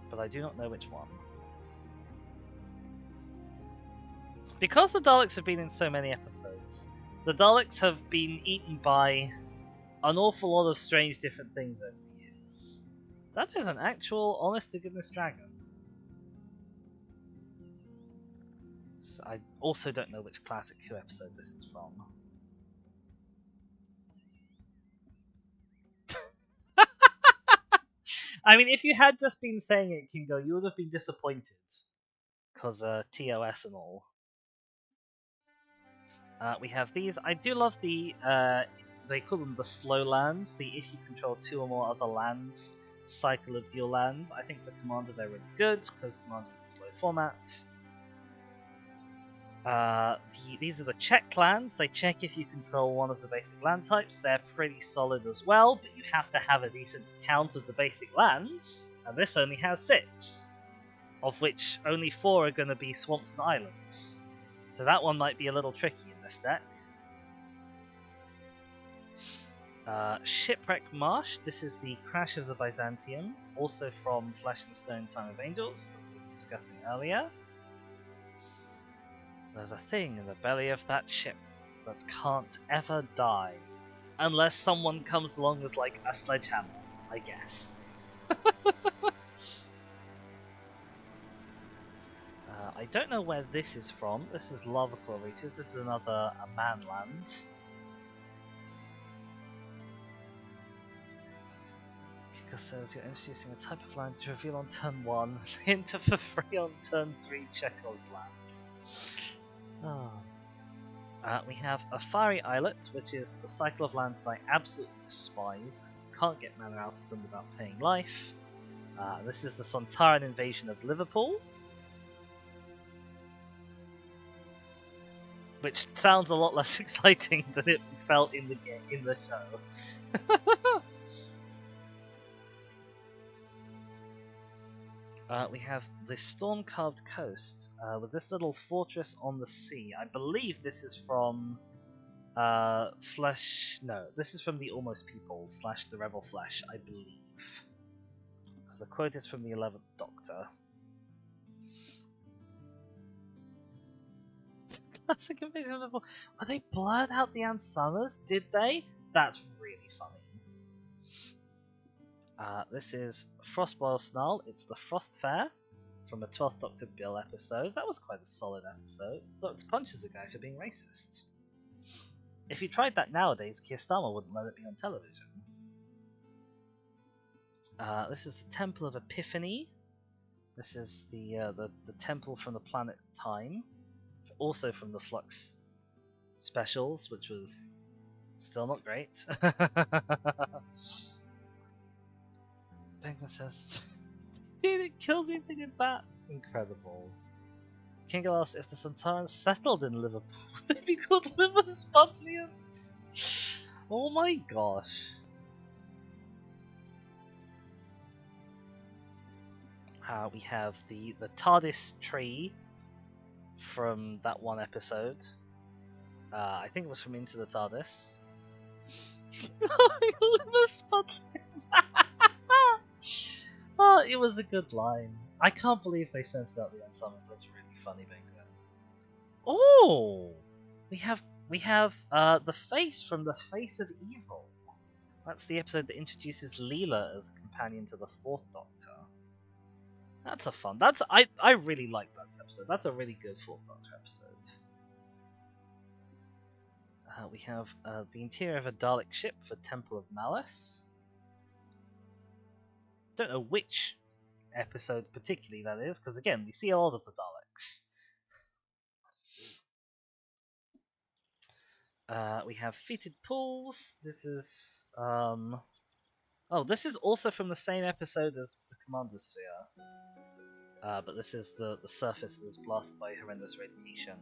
but I do not know which one. Because the Daleks have been in so many episodes, the Daleks have been eaten by an awful lot of strange different things over the years. That is an actual honest-to-goodness dragon. So I also don't know which Classic Who episode this is from. I mean, if you had just been saying it, Kingo, you would have been disappointed. Because TOS and all. We have these. I do love the, they call them the slow lands. The if you control 2 or more other lands, cycle of dual lands. I think for Commander they're really good, because Commander is a slow format. These are the check lands. They check if you control one of the basic land types. They're pretty solid as well, but you have to have a decent count of the basic lands, and this only has 6, of which only 4 are going to be swamps and islands. So that one might be a little tricky in this deck. Shipwreck Marsh. This is the Crash of the Byzantium, also from Flesh and Stone Time of Angels that we were discussing earlier. There's a thing in the belly of that ship that can't ever die, unless someone comes along with, like, a sledgehammer, I guess. I don't know where this is from. This is Lava Claw Reaches. This is another manland. Kika says you're introducing a type of land to reveal on turn 1, enter for free on turn 3 Chekhov's lands. Oh. We have a Fiery Islet, which is the cycle of lands that I absolutely despise, because you can't get mana out of them without paying life. This is the Sontaran invasion of Liverpool, which sounds a lot less exciting than it felt in the show. We have the Storm-Carved Coast, with this little fortress on the sea. I believe this is from Flesh. No, this is from the Almost People / the Rebel Flesh, I believe. Because the quote is from the 11th Doctor. Classic invasion of the Void. Oh, they blurred out the Ann Summers, did they? That's really funny. This is Frostboil Snarl. It's the Frost Fair from a 12th Doctor Bill episode. That was quite a solid episode. Doctor punches a guy for being racist. If you tried that nowadays, Keir Starmer wouldn't let it be on television. This is the Temple of Epiphany. This is the temple from the planet Time, also from the Flux specials, which was still not great. Penguin says, "Dude, it kills me thinking that." Incredible. Kingle asks if the Santarans settled in Liverpool, they'd be called Liverspudlians. Oh my gosh. We have the TARDIS tree from that one episode. I think it was from Into the TARDIS. Liverspudlians. Oh, it was a good line. I can't believe they censored out the Ann Summers. That's really funny, Penguin. Oh, we have the face from the Face of Evil. That's the episode that introduces Leela as a companion to the 4th Doctor. That's a fun. I really like that episode. That's a really good 4th Doctor episode. We have the interior of a Dalek ship for Temple of Malice. Don't know which episode particularly that is, because again, we see a lot of the Daleks. We have Fetid Pools. This is this is also from the same episode as the Commander Sphere. But this is the surface that is blasted by horrendous radiation.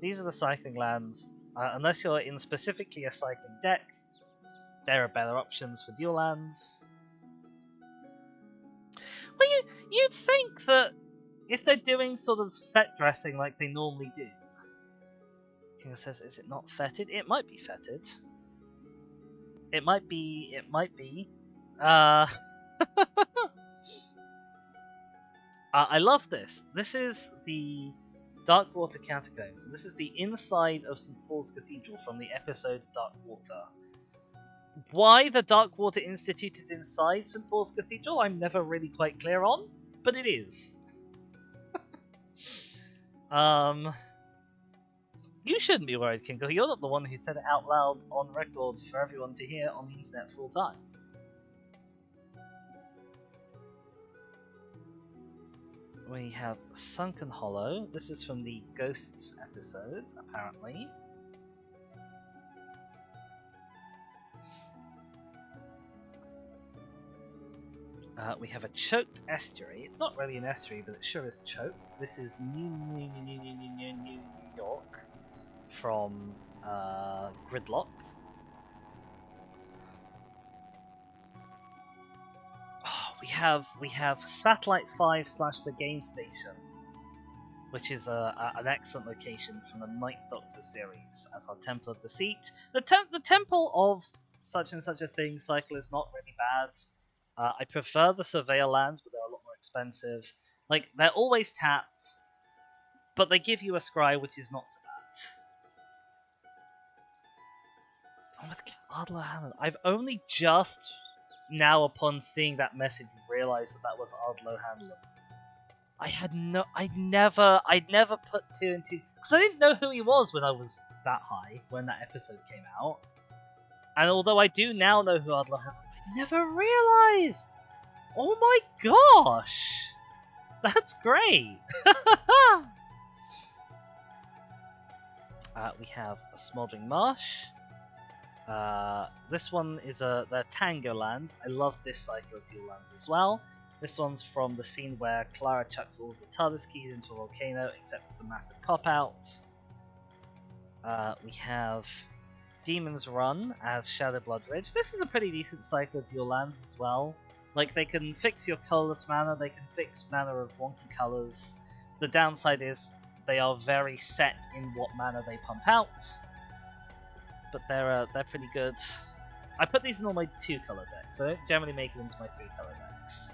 These are the cycling lands. Unless you're in specifically a cycling deck, there are better options for dual lands. Well, you'd think that if they're doing sort of set dressing like they normally do. King says, is it not fetid? It might be fetid. It might be. I love this. This is the Darkwater Catacombs, and this is the inside of St. Paul's Cathedral from the episode Darkwater. Why the Darkwater Institute is inside St. Paul's Cathedral, I'm never really quite clear on, but it is. You shouldn't be worried, Kingo. You're not the one who said it out loud on record for everyone to hear on the internet full time. We have Sunken Hollow. This is from the Ghosts episode, apparently. We have a choked estuary. It's not really an estuary, but it sure is choked. This is New York from Gridlock. Oh, we have Satellite 5 / the Game Station, which is an excellent location from the 9th Doctor series as our Temple of Deceit. The Temple of such and such a thing cycle is not really bad. I prefer the Surveyor lands, but they're a lot more expensive. Like, they're always tapped, but they give you a scry, which is not so bad. Oh, with Ardlo Hanlon. I've only just now, upon seeing that message, realised that was Ardlo Hanlon. I'd never put 2 and 2, because I didn't know who he was when I was that high, when that episode came out. And although I do now know who Ardlo Hanlon, I never realised! Oh my gosh! That's great! We have a Smouldering Marsh. This one is the Tango Land. I love this cycle of dual lands as well. This one's from the scene where Clara chucks all of the TARDIS keys into a volcano, except it's a massive cop-out. We have Demon's Run as Shadowblood Ridge. This is a pretty decent cycle of dual lands as well. Like, they can fix your colourless mana, they can fix mana of wonky colours. The downside is they are very set in what mana they pump out. but they're pretty good. I put these in all my 2-color decks. I don't generally make it into my 3-color decks.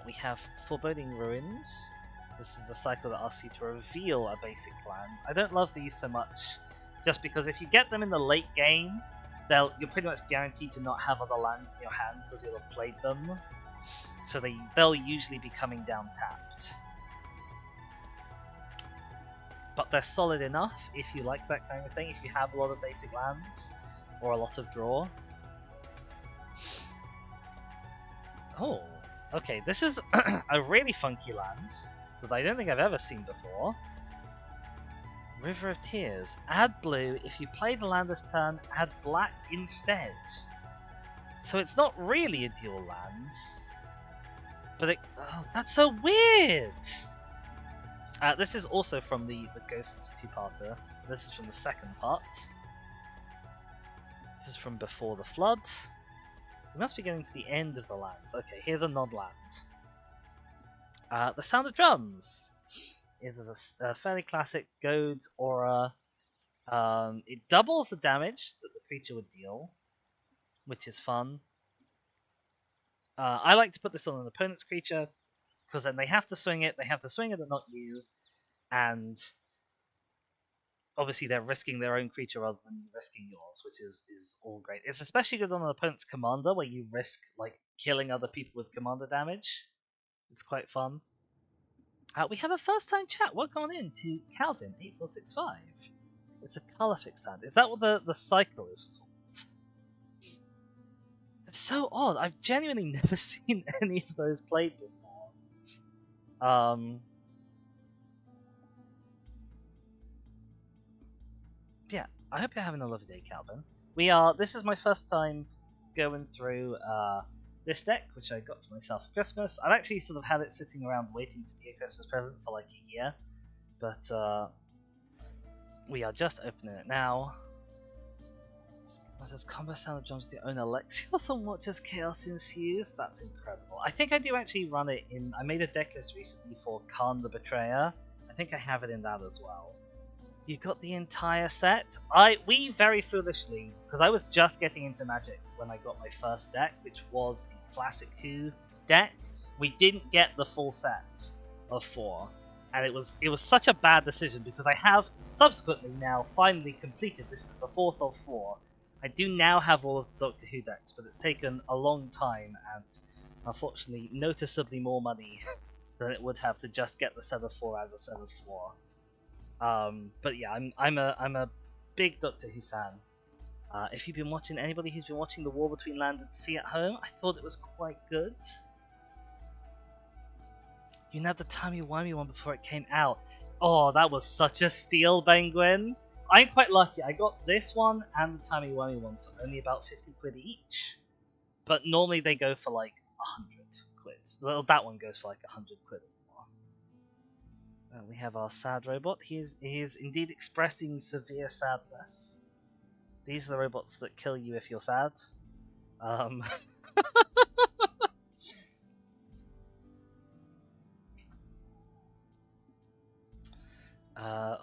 We have Foreboding Ruins. This is the cycle that asks you to reveal a basic land. I don't love these so much, just because if you get them in the late game, you're pretty much guaranteed to not have other lands in your hand because you'll have played them. So they'll usually be coming down tapped. But they're solid enough if you like that kind of thing, if you have a lot of basic lands, or a lot of draw. Oh, okay, this is a really funky land that I don't think I've ever seen before. River of Tears. Add blue. If you play the land this turn, add black instead. So it's not really a dual land. But that's so weird! This is also from the Ghosts 2-parter. This is from the second part. This is from Before the Flood. We must be getting to the end of the lands. Okay, here's a nod land. The Sound of Drums. It is a fairly classic Goad's aura. It doubles the damage that the creature would deal, which is fun. I like to put this on an opponent's creature, because then they have to swing it and not you, and obviously they're risking their own creature rather than risking yours, which is all great. It's especially good on an opponent's commander, where you risk like killing other people with commander damage. It's quite fun. We have a first-time chat. Welcome on in to Calvin8465. It's a color fix hand. Is that what the cycle is called? It's so odd. I've genuinely never seen any of those played before. Yeah, I hope you're having a lovely day, Calvin. This is my first time going through this deck, which I got for myself for Christmas. I've actually sort of had it sitting around waiting to be a Christmas present for like a year, but we are just opening it now. It says combo Sound of Drums, the own Alexios and watches Chaos Ensues. That's incredible. I think I do actually run it in. I made a deck list recently for Khan the Betrayer. I think I have it in that as well. You got the entire set. We very foolishly, because I was just getting into Magic when I got my first deck, which was the Classic Who deck. We didn't get the full set of 4, and it was such a bad decision because I have subsequently now finally completed. This is the 4th of 4. I do now have all of the Doctor Who decks, but it's taken a long time and unfortunately noticeably more money than it would have to just get the set of 4 as a set of 4. But yeah, I'm a big Doctor Who fan. If you've been watching, anybody who's been watching The War Between Land and Sea at home, I thought it was quite good. You nabbed the timey-wimey one before it came out. Oh, that was such a steal, Penguin. I'm quite lucky. I got this one and the timey-wimey one for only about 50 quid each. But normally they go for like 100 quid. Well, that one goes for like 100 quid or more. We have our sad robot. He is indeed expressing severe sadness. These are the robots that kill you if you're sad.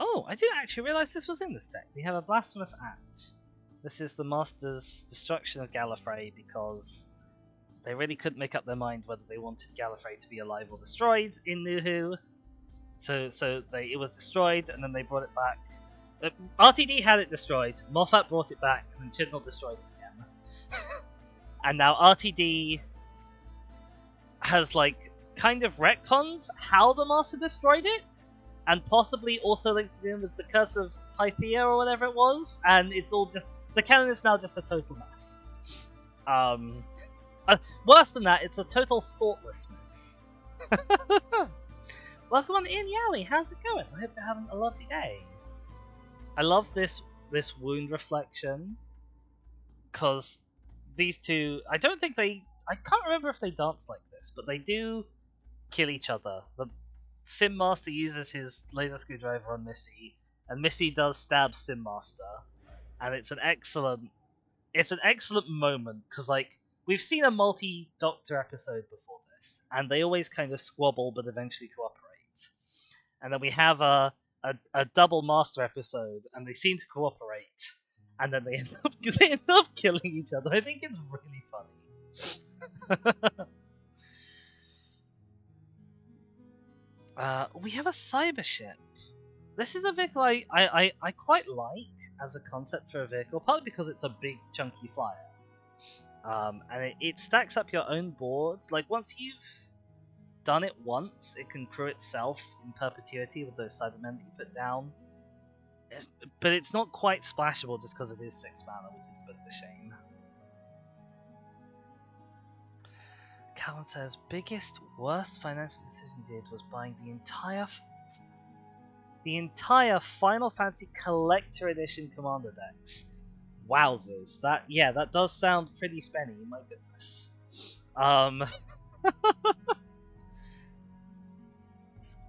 Oh, I didn't actually realize this was in this deck. We have a Blasphemous Act. This is the Master's destruction of Gallifrey because they really couldn't make up their mind whether they wanted Gallifrey to be alive or destroyed in New Who. So it was destroyed, and then they brought it back. RTD had it destroyed, Moffat brought it back, and then Chibnall destroyed it again. And now RTD has like kind of retconned how the Master destroyed it, and possibly also linked it in with the Curse of Pythia or whatever it was, and it's all just the canon is now just a total mess. Worse than that, it's a total thoughtless mess. Welcome on in, Yowie. How's it going? I hope you're having a lovely day. I love this wound reflection because these two. I don't think they. I can't remember if they dance like this, but they do kill each other. The Sim Master uses his laser screwdriver on Missy, and Missy does stab Sim Master, and it's an excellent moment because like we've seen a multi-Doctor episode before this, and they always kind of squabble but eventually cooperate. And then we have a a double master episode, and they seem to cooperate, and then they end up killing each other. I think it's really funny. We have a cyber ship. This is a vehicle I quite like as a concept for a vehicle, partly because it's a big chunky flyer. And it stacks up your own boards. Like, once you've done it once, it can crew itself in perpetuity with those Cybermen that you put down. But it's not quite splashable just because it is 6 mana, which is a bit of a shame. Calvin says, biggest, worst financial decision he did was buying the entire Final Fantasy Collector Edition Commander decks. Wowzers. That does sound pretty spenny, my goodness.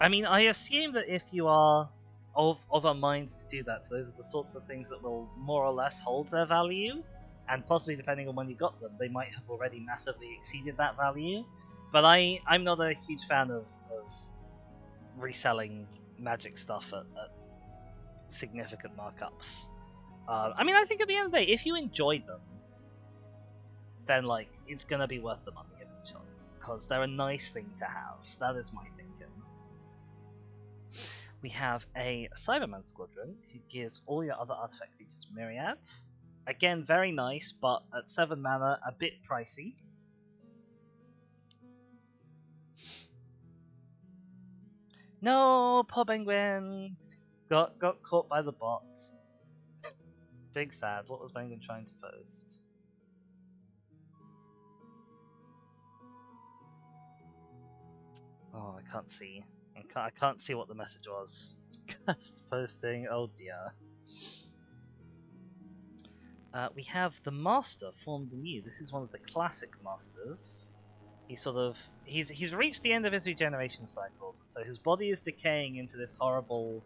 I mean, I assume that if you are of a mind to do that, so those are the sorts of things that will more or less hold their value, and possibly depending on when you got them, they might have already massively exceeded that value. But I'm not a huge fan of reselling Magic stuff at significant markups. I mean, I think at the end of the day, if you enjoyed them, then like it's gonna be worth the money eventually, because they're a nice thing to have. That is my thinking. We have a Cyberman Squadron who gives all your other artifact creatures myriads. Again, very nice, but at 7 mana, a bit pricey. No, poor Penguin got caught by the bot. Big sad. What was Penguin trying to post? Oh, I can't see. I can't see what the message was. Cast posting. Oh dear. We have the Master formed anew. This is one of the classic Masters. He's reached the end of his regeneration cycles, and so his body is decaying into this horrible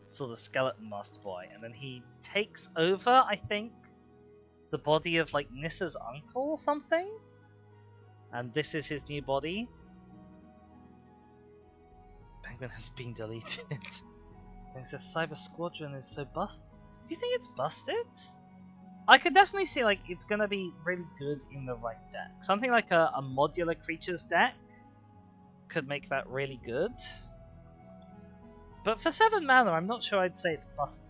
sort of skeleton Master Boy, and then he takes over, I think, the body of like Nissa's uncle or something, and this is his new body. Penguin has been deleted. It says Cyber Squadron is so busted. Do you think it's busted? I could definitely see like it's gonna be really good in the right deck. Something like a modular creatures deck could make that really good. But for 7 mana, I'm not sure I'd say it's busted.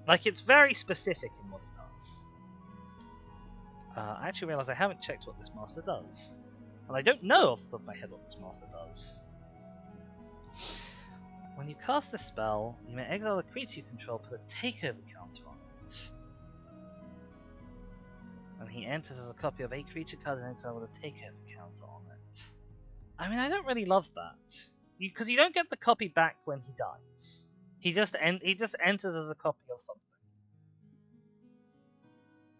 Like, it's very specific in what it does. I actually realize I haven't checked what this master does. And I don't know off the top of my head what this master does. When you cast this spell, you may exile a creature you control, put a takeover counter on it. And he enters as a copy of a creature card in exile with a takeover counter on it. I mean, I don't really love that. Because you don't get the copy back when he dies. He just enters as a copy of something.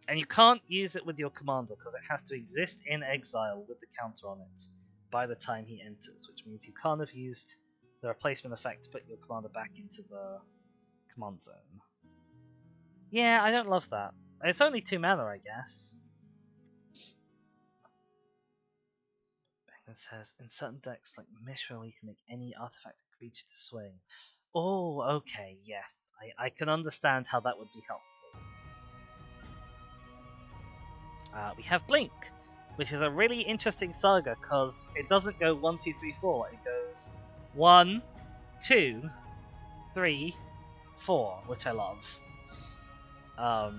And you can't use it with your commander because it has to exist in exile with the counter on it by the time he enters, which means you can't have used the replacement effect to put your commander back into the command zone. Yeah, I don't love that. It's only 2 mana, I guess. It says, in certain decks like Mishra, you can make any artifact creature to swing. Oh, okay, yes. I can understand how that would be helpful. We have Blink, which is a really interesting saga because it doesn't go 1, 2, 3, 4. It goes 1, 2, 3, 4, which I love.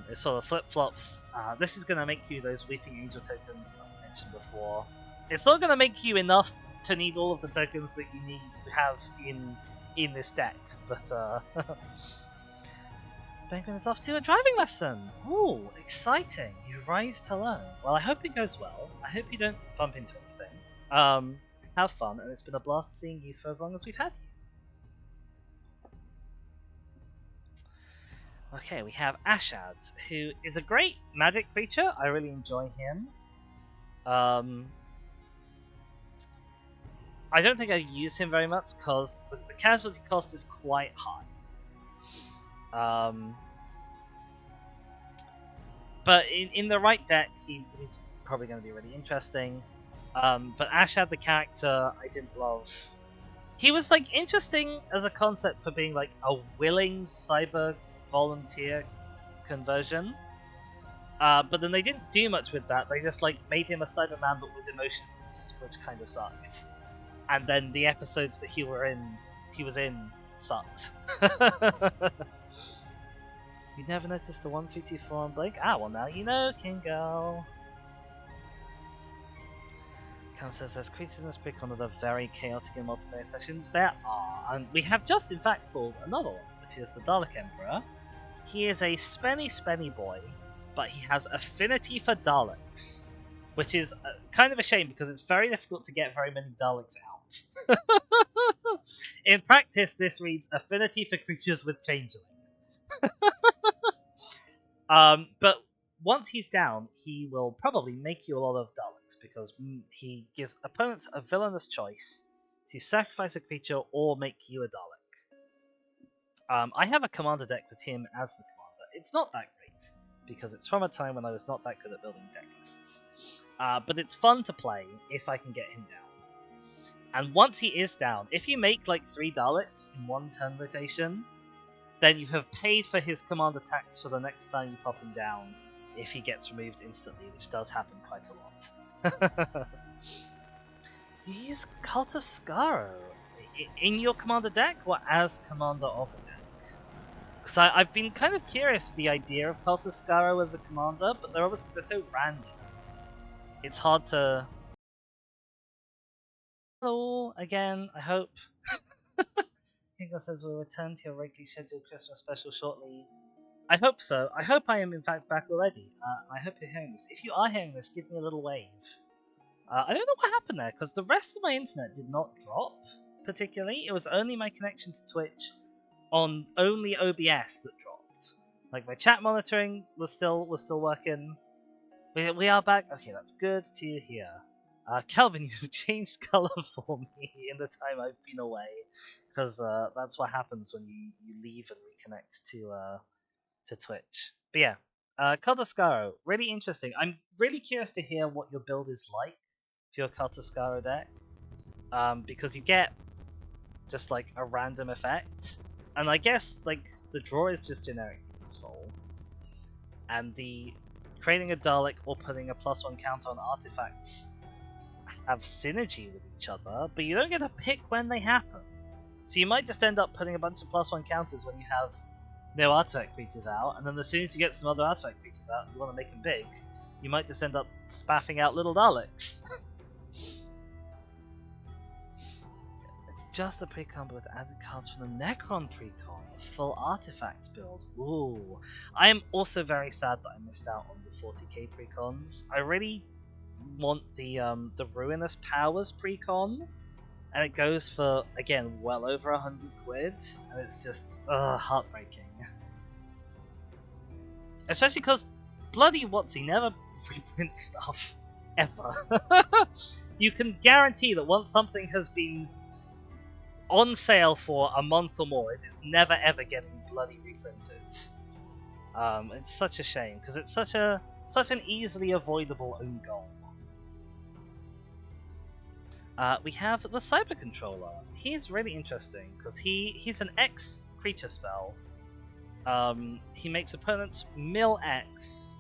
It sort of flip-flops. This is going to make you those Weeping Angel tokens that I mentioned before. It's not going to make you enough to need all of the tokens that you need to have in this deck, but Penguin is off to a driving lesson. Ooh, exciting! You rise to learn. Well, I hope it goes well. I hope you don't bump into anything. Have fun, and it's been a blast seeing you for as long as we've had you. Okay, we have Ashad, who is a great magic creature. I really enjoy him. I don't think I use him very much because the casualty cost is quite high. But in the right deck, he's probably going to be really interesting. But Ashad, the character, I didn't love He was like interesting as a concept for being like a willing cyber volunteer conversion. But then they didn't do much with that. They just like made him a Cyberman but with emotions, which kind of sucked. And then the episodes that he was in sucked. You never noticed the 1324 on Blake? Ah, well now you know, King Girl. Cam says there's creatures in this precon that are very chaotic in multiplayer sessions. There are, and we have just in fact pulled another one, which is the Dalek Emperor. He is a spenny boy, but he has affinity for Daleks, which is kind of a shame because it's very difficult to get very many Daleks out. In practice, this reads affinity for creatures with changeling. But once he's down, he will probably make you a lot of Daleks because he gives opponents a villainous choice to sacrifice a creature or make you a Dalek. I have a commander deck with him as the commander. It's not that great because it's from a time when I was not that good at building deck lists. But it's fun to play if I can get him down. And once he is down, if you make like 3 Daleks in one turn rotation, then you have paid for his command attacks for the next time you pop him down if he gets removed instantly, which does happen quite a lot. You use Cult of Skaro in your commander deck or as commander of the deck? Because I've been kind of curious with the idea of Cult of Skaro as a commander, but they're so random. It's hard to... Hello, again, I hope. Kingo says we'll return to your regularly scheduled Christmas special shortly. I hope so. I hope I am in fact back already. I hope you're hearing this. If you are hearing this, give me a little wave. I don't know what happened there, because the rest of my internet did not drop, particularly. It was only my connection to Twitch on only OBS that dropped. Like, my chat monitoring was still working. We are back. Okay, that's good to hear. Kelvin, you've changed color for me in the time I've been away, because that's what happens when you leave and reconnect to Twitch. But yeah, Cult of Skaro, really interesting. I'm really curious to hear what your build is like for your Cult of Skaro deck, because you get just like a random effect, and I guess like the draw is just generically useful, and the creating a Dalek or putting a +1 counter on artifacts have synergy with each other, but you don't get to pick when they happen. So you might just end up putting a bunch of +1 counters when you have no artifact creatures out, and then as soon as you get some other artifact creatures out and you want to make them big, you might just end up spaffing out little Daleks. It's just the precon with added cards from the Necron precon, full artifact build. Ooh. I am also very sad that I missed out on the 40k precons. I really want the Ruinous Powers precon, and it goes for, again, well over 100 quid, and it's just heartbreaking. Especially because bloody Watsy never reprints stuff, ever. You can guarantee that once something has been on sale for a month or more, it is never ever getting bloody reprinted. It's such a shame, because it's such an easily avoidable own goal. We have the Cyber Controller. He's really interesting because he's an X creature spell. He makes opponents mill X,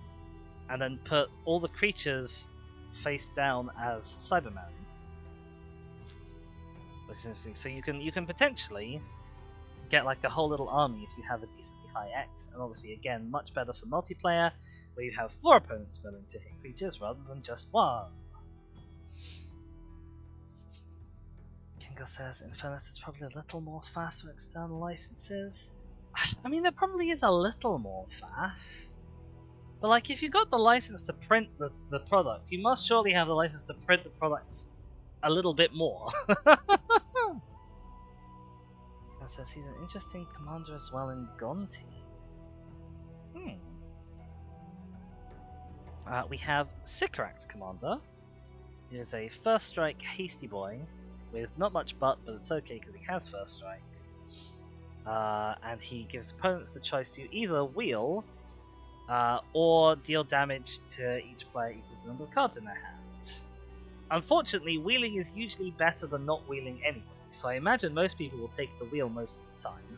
and then put all the creatures face down as Cybermen. Which is interesting. So you can potentially get like a whole little army if you have a decently high X, and obviously again much better for multiplayer, where you have 4 opponents milling to hit creatures rather than just 1. Kingo says, Infernus is probably a little more faff for external licenses. I mean, there probably is a little more faff. But like, if you got the license to print the product, you must surely have the license to print the product a little bit more. Kingo says he's an interesting commander as well in Gonti. We have Sycorax Commander. He is a first strike hasty boy with not much but it's okay because he has first strike. And he gives opponents the choice to either wheel or deal damage to each player equal to the number of cards in their hand. Unfortunately, wheeling is usually better than not wheeling anyway. so I imagine most people will take the wheel most of the time.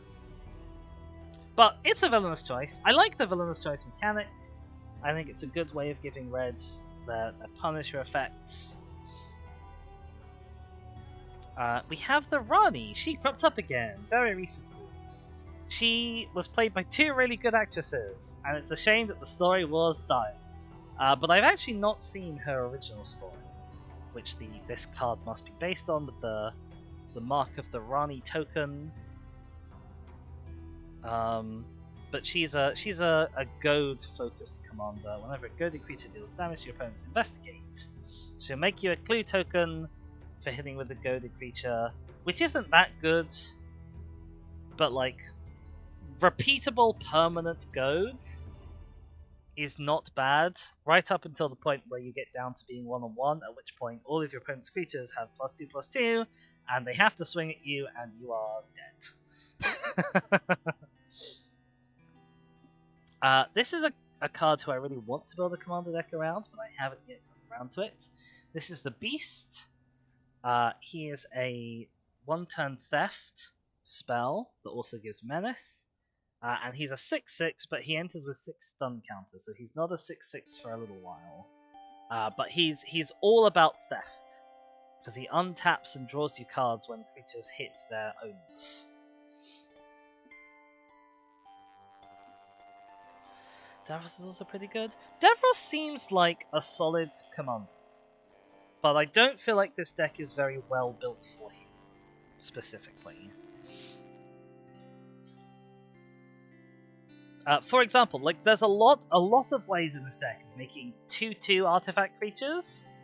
But it's a villainous choice. I like the villainous choice mechanic. I think it's a good way of giving reds their Punisher effects. We have the Rani. She cropped up again very recently. She was played by 2 really good actresses, and it's a shame that the story was dying. But I've actually not seen her original story, which this card must be based on, with the mark of the Rani token. But she's a goad focused commander. Whenever a goaded creature deals damage to your opponent's investigate, she'll make you a clue token for hitting with a goaded creature, which isn't that good, but like repeatable permanent goad is not bad, right up until the point where you get down to being 1-on-1, at which point all of your opponent's creatures have +2/+2, and they have to swing at you, and you are dead. This is a card who I really want to build a commander deck around, but I haven't yet gotten around to it. This is the Beast. He is a 1-turn theft spell that also gives menace. And he's a 6/6, but he enters with 6 stun counters, so he's not a 6/6 for a little while. But he's all about theft, because he untaps and draws you cards when creatures hit their owners. Davros is also pretty good. Davros seems like a solid commander, but I don't feel like this deck is very well built for him, specifically. For example, like there's a lot of ways in this deck of making 2/2 artifact creatures,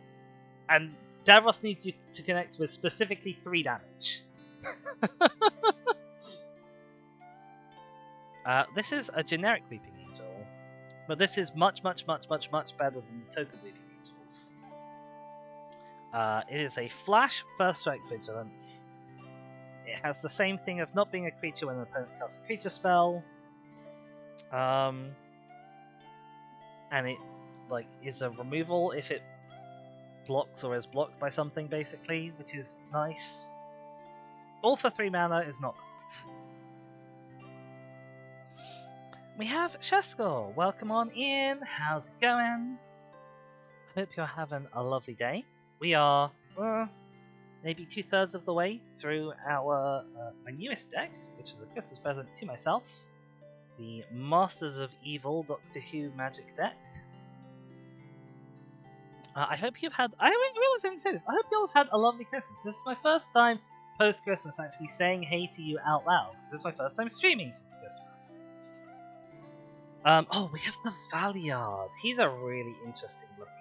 and Davros needs you to connect with specifically 3 damage. This is a generic Weeping Angel, but this is much better than the token Weeping Angels. It is a flash first strike vigilance. It has the same thing of not being a creature when an opponent casts a creature spell. And it is a removal if it blocks or is blocked by something, basically, which is nice. All for 3 mana is not bad. We have Shesko. Welcome on in. How's it going? Hope you're having a lovely day. We are maybe 2/3 of the way through our my newest deck, which is a Christmas present to myself. The Masters of Evil Doctor Who Magic deck. I hope you've had... I haven't realised I didn't say this. I hope you all have had a lovely Christmas. This is my first time post-Christmas actually saying hey to you out loud, because this is my first time streaming since Christmas. Oh, we have the Valiard. He's a really interesting looking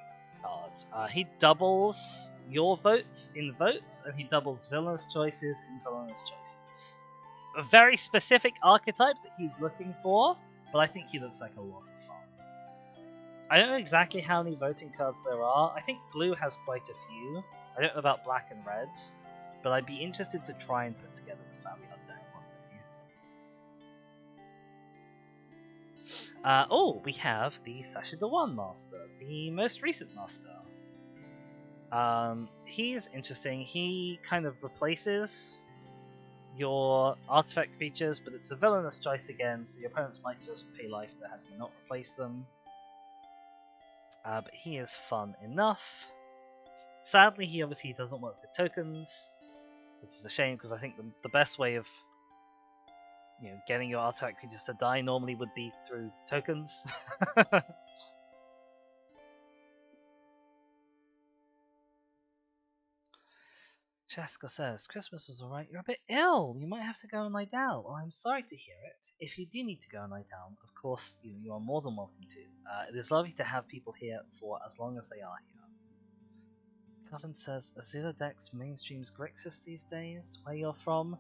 card. He doubles your votes in votes, and he doubles villainous choices in villainous choices. A very specific archetype that he's looking for, but I think he looks like a lot of fun. I don't know exactly how many voting cards there are. I think blue has quite a few. I don't know about black and red, but I'd be interested to try and put together the Valiard deck one day. Oh, we have the Sacha Dhawan Master, the most recent Master. He is interesting. He kind of replaces your artifact creatures, but it's a villainous choice again, so your opponents might just pay life to have you not replace them. But he is fun enough. Sadly, he obviously doesn't work with tokens, which is a shame, because I think the best way of getting your artifact creatures to die normally would be through tokens. Shesko says, Christmas was alright, you're a bit ill, you might have to go and lie down. Well, I'm sorry to hear it. If you do need to go and lie down, of course, you are more than welcome to. It is lovely to have people here for as long as they are here. Calvin says, Azula decks mainstreams Grixis these days, where you're from.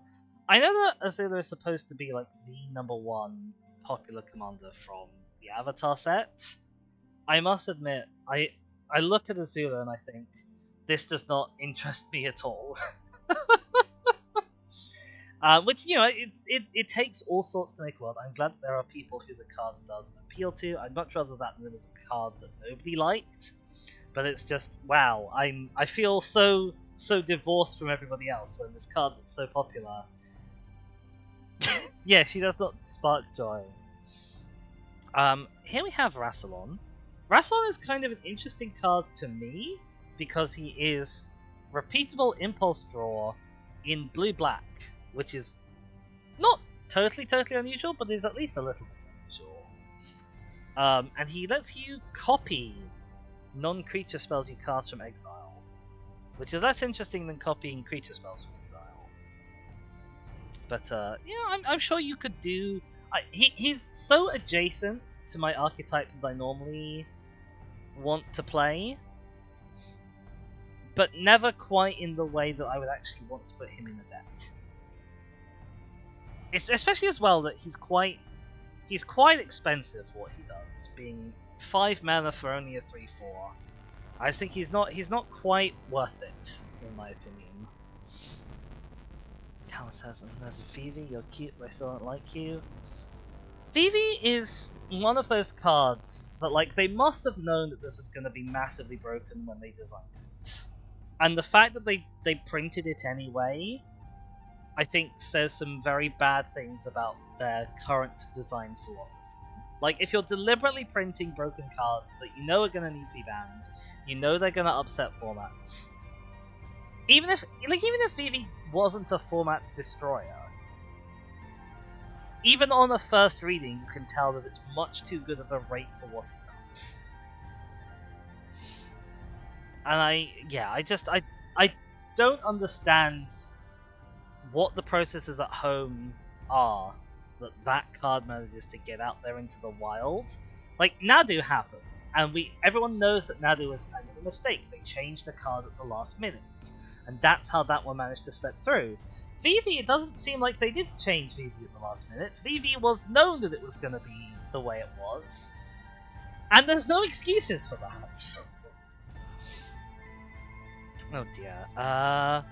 I know that Azula is supposed to be like the #1 popular commander from the Avatar set. I must admit, I look at Azula and I think, this does not interest me at all. Which, it takes all sorts to make a world. I'm glad that there are people who the card does appeal to. I'd much rather that than it was a card that nobody liked. But it's just, wow, I feel so so divorced from everybody else when this card that's so popular. Yeah, she does not spark joy. Here we have Rassilon. Rassilon is kind of an interesting card to me because he is repeatable impulse draw in blue-black, which is not totally unusual, but is at least a little bit unusual. And he lets you copy non-creature spells you cast from exile, which is less interesting than copying creature spells from exile. But yeah, I'm sure you could do. He's so adjacent to my archetype that I normally want to play, but never quite in the way that I would actually want to put him in the deck. It's especially as well that he's quite expensive for what he does, being 5 mana for only a 3/4. I just think he's not quite worth it, in my opinion. Cal says, "There's Vivi, you're cute, but I still don't like you." Vivi is one of those cards that, like, they must have known that this was going to be massively broken when they designed it. And the fact that they printed it anyway, I think says some very bad things about their current design philosophy. Like, if you're deliberately printing broken cards that you know are going to need to be banned, you know they're going to upset formats. Even if Vivi wasn't a format destroyer, even on a first reading, you can tell that it's much too good of a rate for what it does. And I don't understand what the processes at home are that card manages to get out there into the wild. Like, Nadu happened, and everyone knows that Nadu was kind of a mistake. They changed the card at the last minute, and that's how that one managed to slip through. Vivi, it doesn't seem like they did change Vivi at the last minute. Vivi was known that it was going to be the way it was, and there's no excuses for that. Oh dear.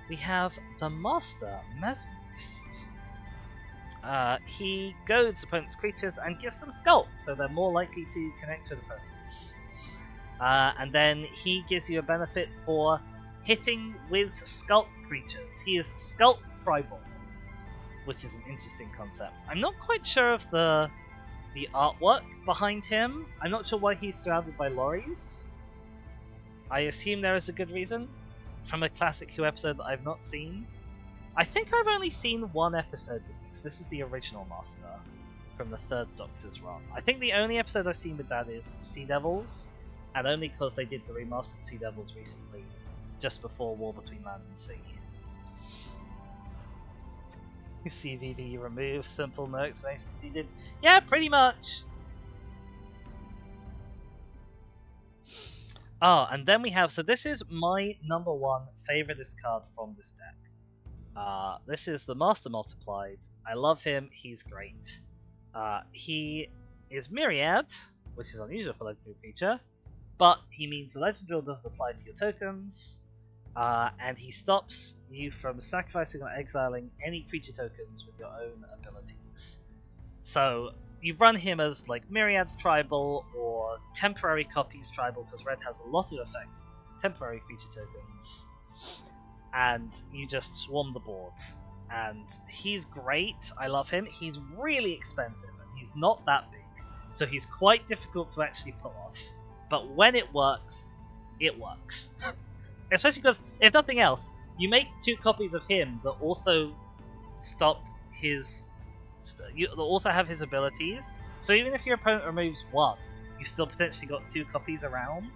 We have the Master Mesmerist. He goads opponents' creatures and gives them Sculpt, so they're more likely to connect with opponents. And then he gives you a benefit for hitting with Sculpt creatures. He is Sculpt Tribal, which is an interesting concept. I'm not quite sure of the artwork behind him. I'm not sure why he's surrounded by lorries. I assume there is a good reason from a Classic Who episode that I've not seen. I think I've only seen one episode with this. This is the original Master from the 3rd Doctor's run. I think the only episode I've seen with that is the Sea Devils, and only because they did the remastered Sea Devils recently, just before War Between Land and Sea. CVV removes simple no explanations. He did, yeah, pretty much. Oh, and then we have, so this is my number 1 favoritist card from this deck. This is the Master Multiplied. I love him, he's great. He is Myriad, which is unusual for a legendary creature, but he means the Legend Drill doesn't apply to your tokens, and he stops you from sacrificing or exiling any creature tokens with your own abilities. So you run him as like Myriad's Tribal or Temporary Copies Tribal, because Red has a lot of effects, temporary creature tokens, and you just swarm the board. And he's great, I love him. He's really expensive, and he's not that big, so he's quite difficult to actually pull off. But when it works, it works. Especially because, if nothing else, you make 2 copies of him that also stop his... You'll also have his abilities, so even if your opponent removes 1, you still potentially got 2 copies around.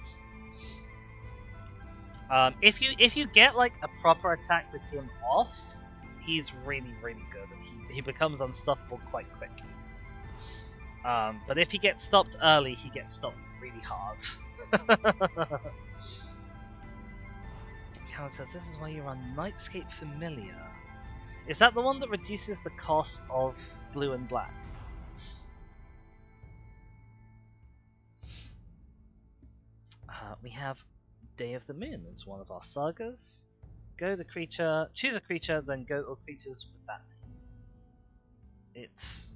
If you get like a proper attack with him off, he's really good, and he becomes unstoppable quite quickly. But if he gets stopped early, he gets stopped really hard. Cal says, this is why you run Nightscape Familiar. Is that the one that reduces the cost of blue and black? We have Day of the Moon as one of our sagas. Go the creature, choose a creature, then go all creatures with that name. It's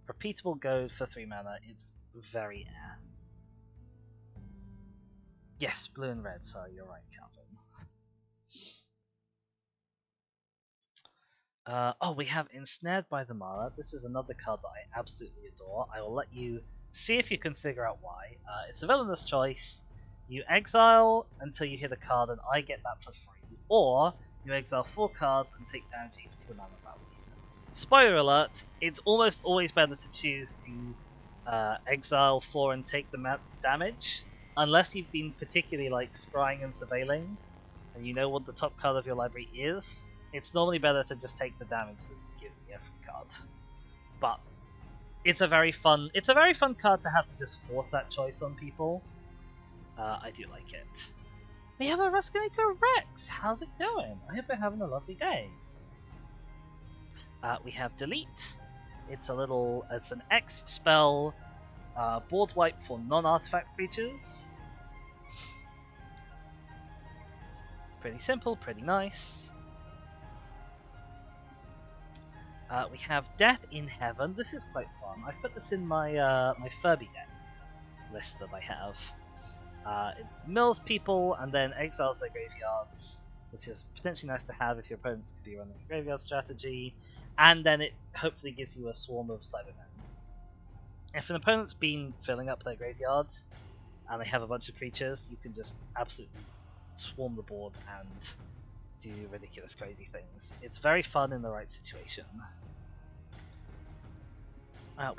repeatable goad for 3 mana. It's very air. Yes, blue and red, sorry, you're right, Calvin. Oh, we have Ensnared by the Mara. This is another card that I absolutely adore. I will let you see if you can figure out why. It's a villainous choice. You exile until you hit a card, and I get that for free. Or you exile 4 cards and take damage equal to the mana value. Spoiler alert, it's almost always better to choose the exile 4 and take the damage, unless you've been particularly like scrying and surveilling, and you know what the top card of your library is. It's normally better to just take the damage than to give the effort card. But it's a very fun card to have to just force that choice on people. I do like it. We have a Ruscanator Rex! How's it going? I hope you're having a lovely day. We have Delete. It's an X spell, board wipe for non-artifact creatures. Pretty simple, pretty nice. We have Death in Heaven. This is quite fun. I've put this in my my Furby deck list that I have. It mills people and then exiles their graveyards, which is potentially nice to have if your opponents could be running a graveyard strategy. And then it hopefully gives you a swarm of Cybermen. If an opponent's been filling up their graveyards and they have a bunch of creatures, you can just absolutely swarm the board and do ridiculous crazy things. It's very fun in the right situation.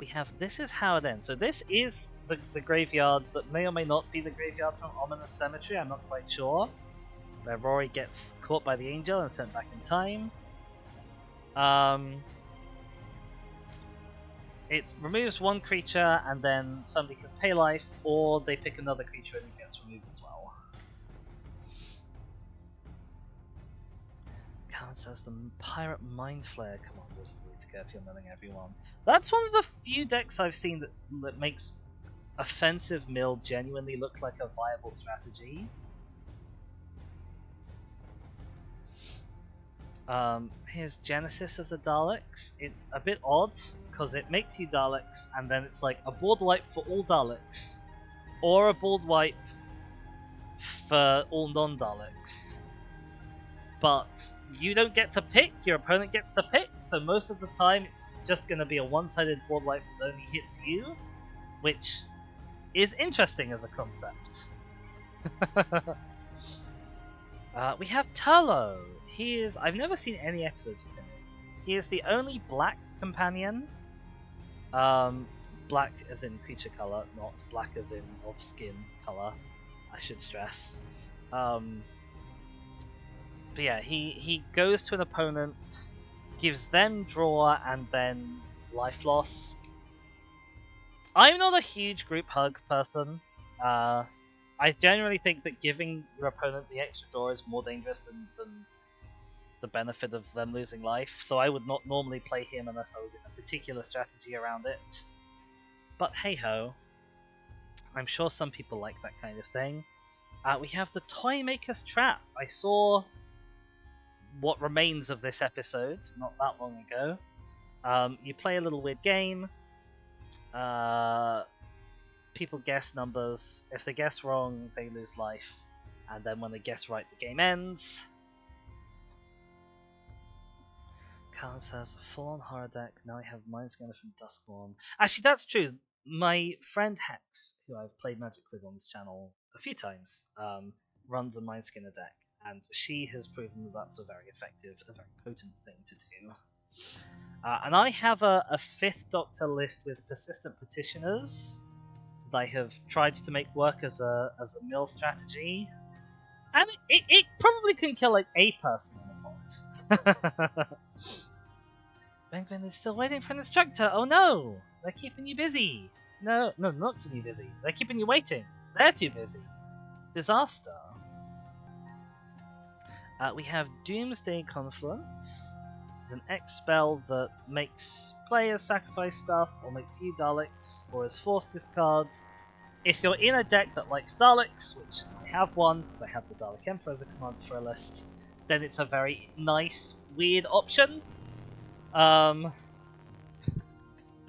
We have This Is How It Ends. So this is the graveyards that may or may not be the graveyard from Ominous Cemetery, I'm not quite sure. Where Rory gets caught by the angel and sent back in time. It removes one creature and then somebody can pay life, or they pick another creature and it gets removed as well. Calvin says the Pirate Mind Flayer commander is the way to go if you're milling everyone. That's one of the few decks I've seen that makes offensive mill genuinely look like a viable strategy. Here's Genesis of the Daleks. It's a bit odd, because it makes you Daleks, and then it's like a board wipe for all Daleks, or a board wipe for all non-Daleks. But you don't get to pick, your opponent gets to pick, so most of the time it's just going to be a one-sided board wipe that only hits you, which is interesting as a concept. We have Turlo. I've never seen any episodes of him. He is the only black companion. Black as in creature color, not black as in of skin color, I should stress. But yeah, he goes to an opponent, gives them draw and then life loss. I'm not a huge group hug person. I generally think that giving your opponent the extra draw is more dangerous than the benefit of them losing life, so I would not normally play him unless I was in a particular strategy around it. But hey ho, I'm sure some people like that kind of thing. We have the Toymaker's Trap. I saw what remains of this episode not that long ago. You play a little weird game. People guess numbers. If they guess wrong, they lose life. And then when they guess right, the game ends. Callan says, full-on horror deck. Now I have Mindscanner from Duskborn. Actually, that's true. My friend Hex, who I've played Magic with on this channel a few times, runs a Mindscanner deck, and she has proven that that's a very effective, a very potent thing to do. And I have a 5th Doctor list with Persistent Petitioners that I have tried to make work as a mill strategy, and it probably can kill like a person in a pot. Penguin is still waiting for an instructor. Oh no! They're keeping you busy. No, not keeping you busy. They're keeping you waiting. They're too busy. Disaster. We have Doomsday Confluence. It's an X spell that makes players sacrifice stuff, or makes you Daleks, or is forced discard. If you're in a deck that likes Daleks, which I have one, because I have the Dalek Emperor as a commander for a list, then it's a very nice, weird option. But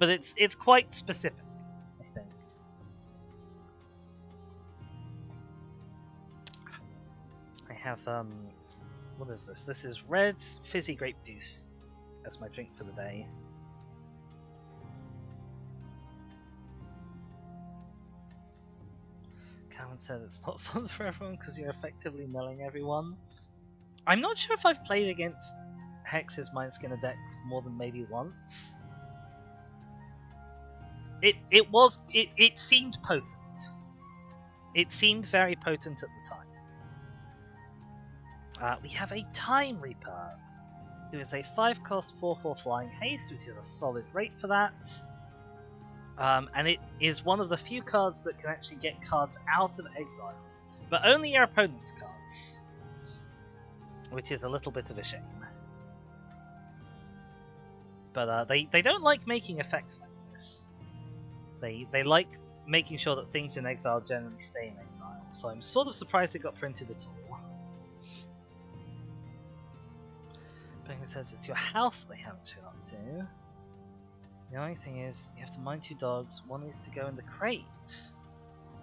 it's quite specific, I think. I have what is this? This is Red Fizzy Grape Juice. as my drink for the day. Calvin says it's not fun for everyone because you're effectively milling everyone. I'm not sure if I've played against Hex's Mindskinner deck more than maybe once. It seemed potent. It seemed very potent at the time. We have a Time Reaper, who is a 5-cost 4/4 flying haste, which is a solid rate for that. And it is one of the few cards that can actually get cards out of exile, but only your opponent's cards, which is a little bit of a shame. But they don't like making effects like this. They like making sure that things in exile generally stay in exile, so I'm sort of surprised it got printed at all. Penguin says it's your house they haven't shown up to. The only thing is, you have to mind 2 dogs, one needs to go in the crate.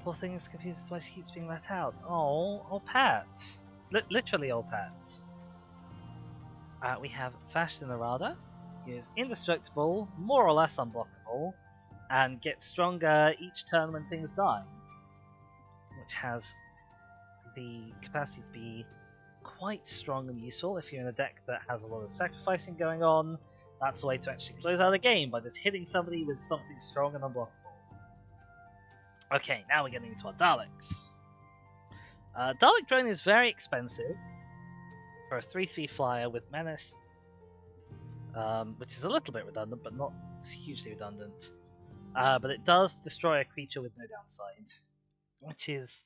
Poor thing is confused as to why she keeps being let out. Oh Pat. Literally old Pat. We have Vash the Narada, who is indestructible, more or less unblockable, and gets stronger each turn when things die, which has the capacity to be quite strong and useful if you're in a deck that has a lot of sacrificing going on. That's a way to actually close out a game, by just hitting somebody with something strong and unblockable. Okay, now we're getting into our Daleks. Dalek Drone is very expensive for a 3/3 flyer with Menace, which is a little bit redundant, but not hugely redundant. But it does destroy a creature with no downside, which is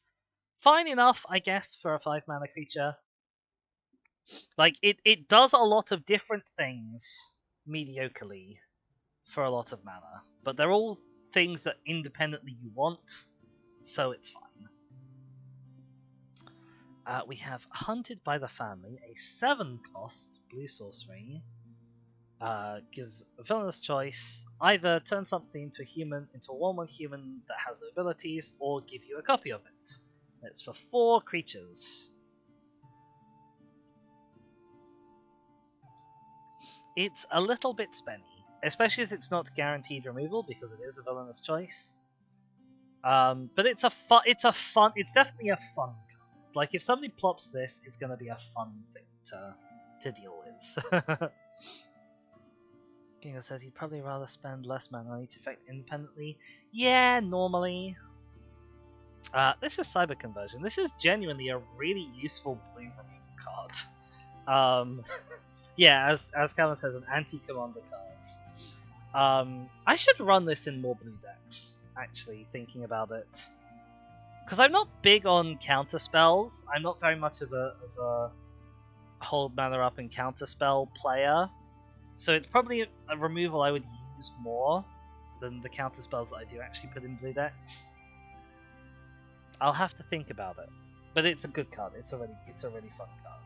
fine enough, I guess, for a 5-mana creature. Like, it does a lot of different things mediocrely for a lot of mana, but they're all things that independently you want, so it's fine. We have Hunted by the Family, a 7-cost blue sorcery. Gives a villainous choice: either turn something into a 1/1 human that has abilities, or give you a copy of it. It's for 4 creatures. It's a little bit spenny, especially as it's not guaranteed removal because it is a villainous choice. But it's definitely a fun card. Like, if somebody plops this, it's going to be a fun thing to deal with. Gingo says he'd probably rather spend less mana on each effect independently. Yeah, normally. This is Cyber Conversion. This is genuinely a really useful blue removal card. Yeah, as Calvin says, an anti-commander card. I should run this in more blue decks, actually, thinking about it. Because I'm not big on counter spells. I'm not very much of a hold mana up and counter spell player. So it's probably a removal I would use more than the counter spells that I do actually put in blue decks. I'll have to think about it. But it's a good card. It's a really fun card.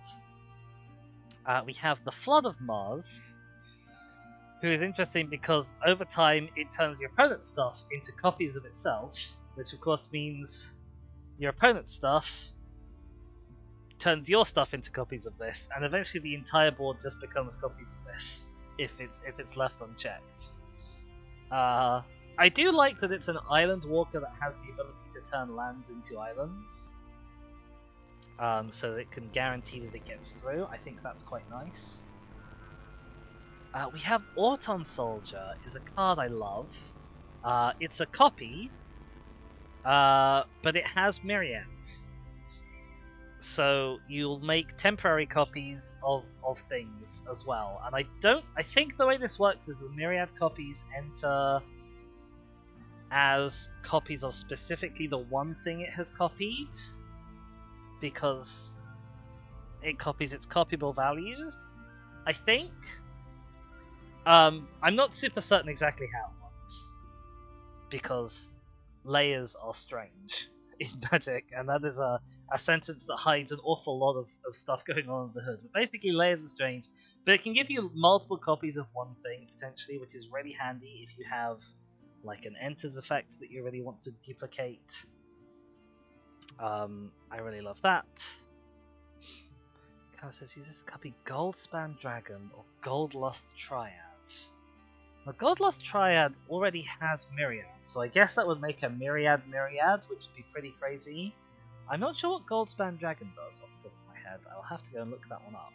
We have the Flood of Mars, who is interesting because over time it turns your opponent's stuff into copies of itself, which of course means your opponent's stuff turns your stuff into copies of this, and eventually the entire board just becomes copies of this if it's left unchecked. I do like that it's an island walker that has the ability to turn lands into islands. So that it can guarantee that it gets through. I think that's quite nice. We have Auton Soldier, is a card I love. It's a copy, but it has Myriads. So you'll make temporary copies of things as well. And I think the way this works is the Myriad copies enter as copies of specifically the one thing it has copied, because it copies its copyable values, I think. I'm not super certain exactly how it works, because layers are strange in Magic, and that is a sentence that hides an awful lot of stuff going on under the hood. But basically, layers are strange, but it can give you multiple copies of one thing, potentially, which is really handy if you have like an Enters effect that you really want to duplicate. I really love that. Kyle says, use this copy Goldspan Dragon or Goldlust Triad. Well, Goldlust Triad already has Myriad, so I guess that would make a Myriad, which would be pretty crazy. I'm not sure what Goldspan Dragon does off the top of my head. I'll have to go and look that one up.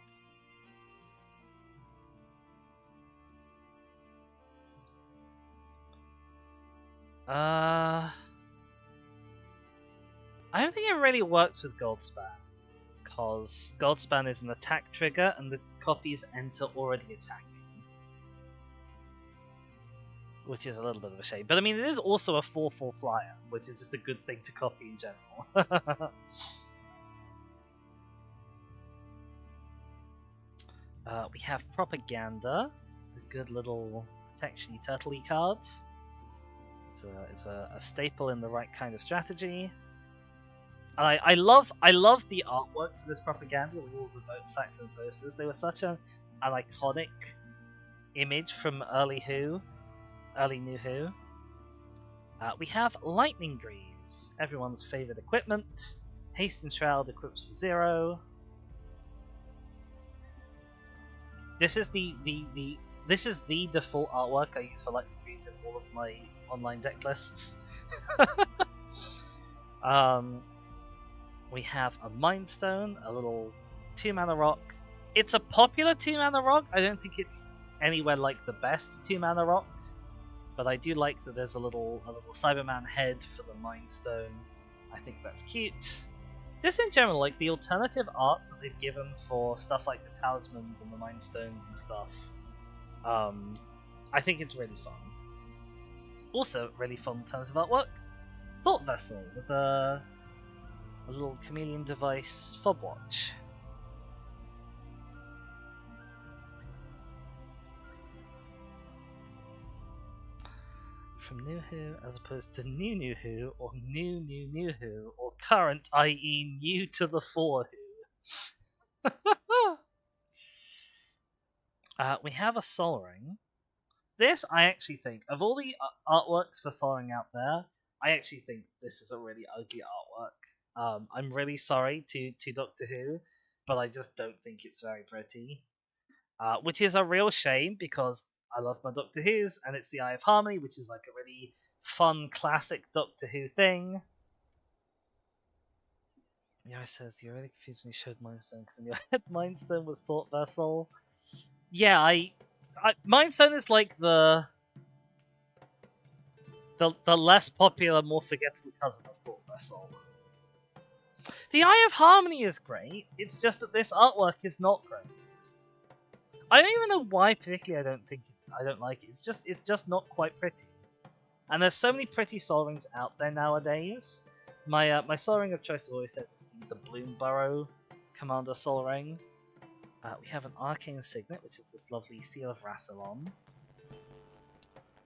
I don't think it really works with Goldspan, because Goldspan is an attack trigger and the copies enter already attacking, which is a little bit of a shame. But I mean, it is also a 4/4 flyer, which is just a good thing to copy in general. We have Propaganda, a good little protection-y turtle-y card. It's a staple in the right kind of strategy. I love the artwork for this Propaganda with all the vote stacks and posters. They were such an iconic image from early New Who. We have Lightning Greaves, everyone's favorite equipment. Haste and Shroud equips for 0. This is the default artwork I use for Lightning Greaves in all of my online deck lists. We have a Mind Stone, a little 2-mana rock. It's a popular 2-mana rock. I don't think it's anywhere like the best 2-mana rock, but I do like that there's a little Cyberman head for the Mind Stone. I think that's cute. Just in general, like the alternative arts that they've given for stuff like the Talismans and the Mind Stones and stuff, I think it's really fun. Also, really fun alternative artwork, Thought Vessel with a little chameleon device fob watch. From New Who as opposed to New Who, or New Who, or current, i.e. new to the 4 Who. We have a Sol Ring. This, I actually think, of all the artworks for Sol Ring out there, I actually think this is a really ugly artwork. I'm really sorry to Doctor Who, but I just don't think it's very pretty. Which is a real shame, because I love my Doctor Who's, and it's the Eye of Harmony, which is like a really fun, classic Doctor Who thing. Yara says, you're really confused when you showed Mind Stone, because in your head Mind Stone was Thought Vessel. Yeah, Mind Stone is like the less popular, more forgettable cousin of Thought Vessel. The Eye of Harmony is great, it's just that this artwork is not great. I don't even know why particularly I don't like it. It's just not quite pretty. And there's so many pretty Sol Rings out there nowadays. My Sol Ring of choice, I've always said, is the Bloomburrow Commander Sol Ring. We have an Arcane Signet, which is this lovely Seal of Rassilon.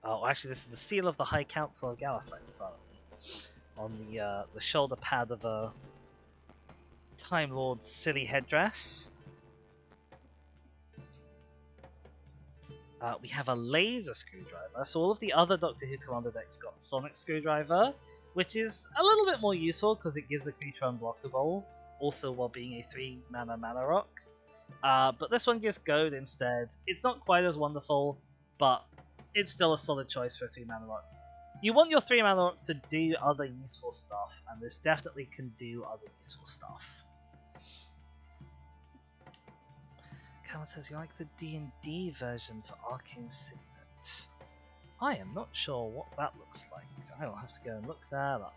Oh, actually, this is the Seal of the High Council of Gallifrey, on the shoulder pad of a Time Lord's silly headdress. We have a Laser Screwdriver, so all of the other Doctor Who Commander decks got Sonic Screwdriver, which is a little bit more useful because it gives the creature unblockable, also while being a 3-mana mana rock. But this one gives Goad instead. It's not quite as wonderful, but it's still a solid choice for a 3-mana rock. You want your 3-mana rocks to do other useful stuff, and this definitely can do other useful stuff. Cameron says, you like the D&D version for Arcane Signet? I am not sure what that looks like. I will have to go and look that up.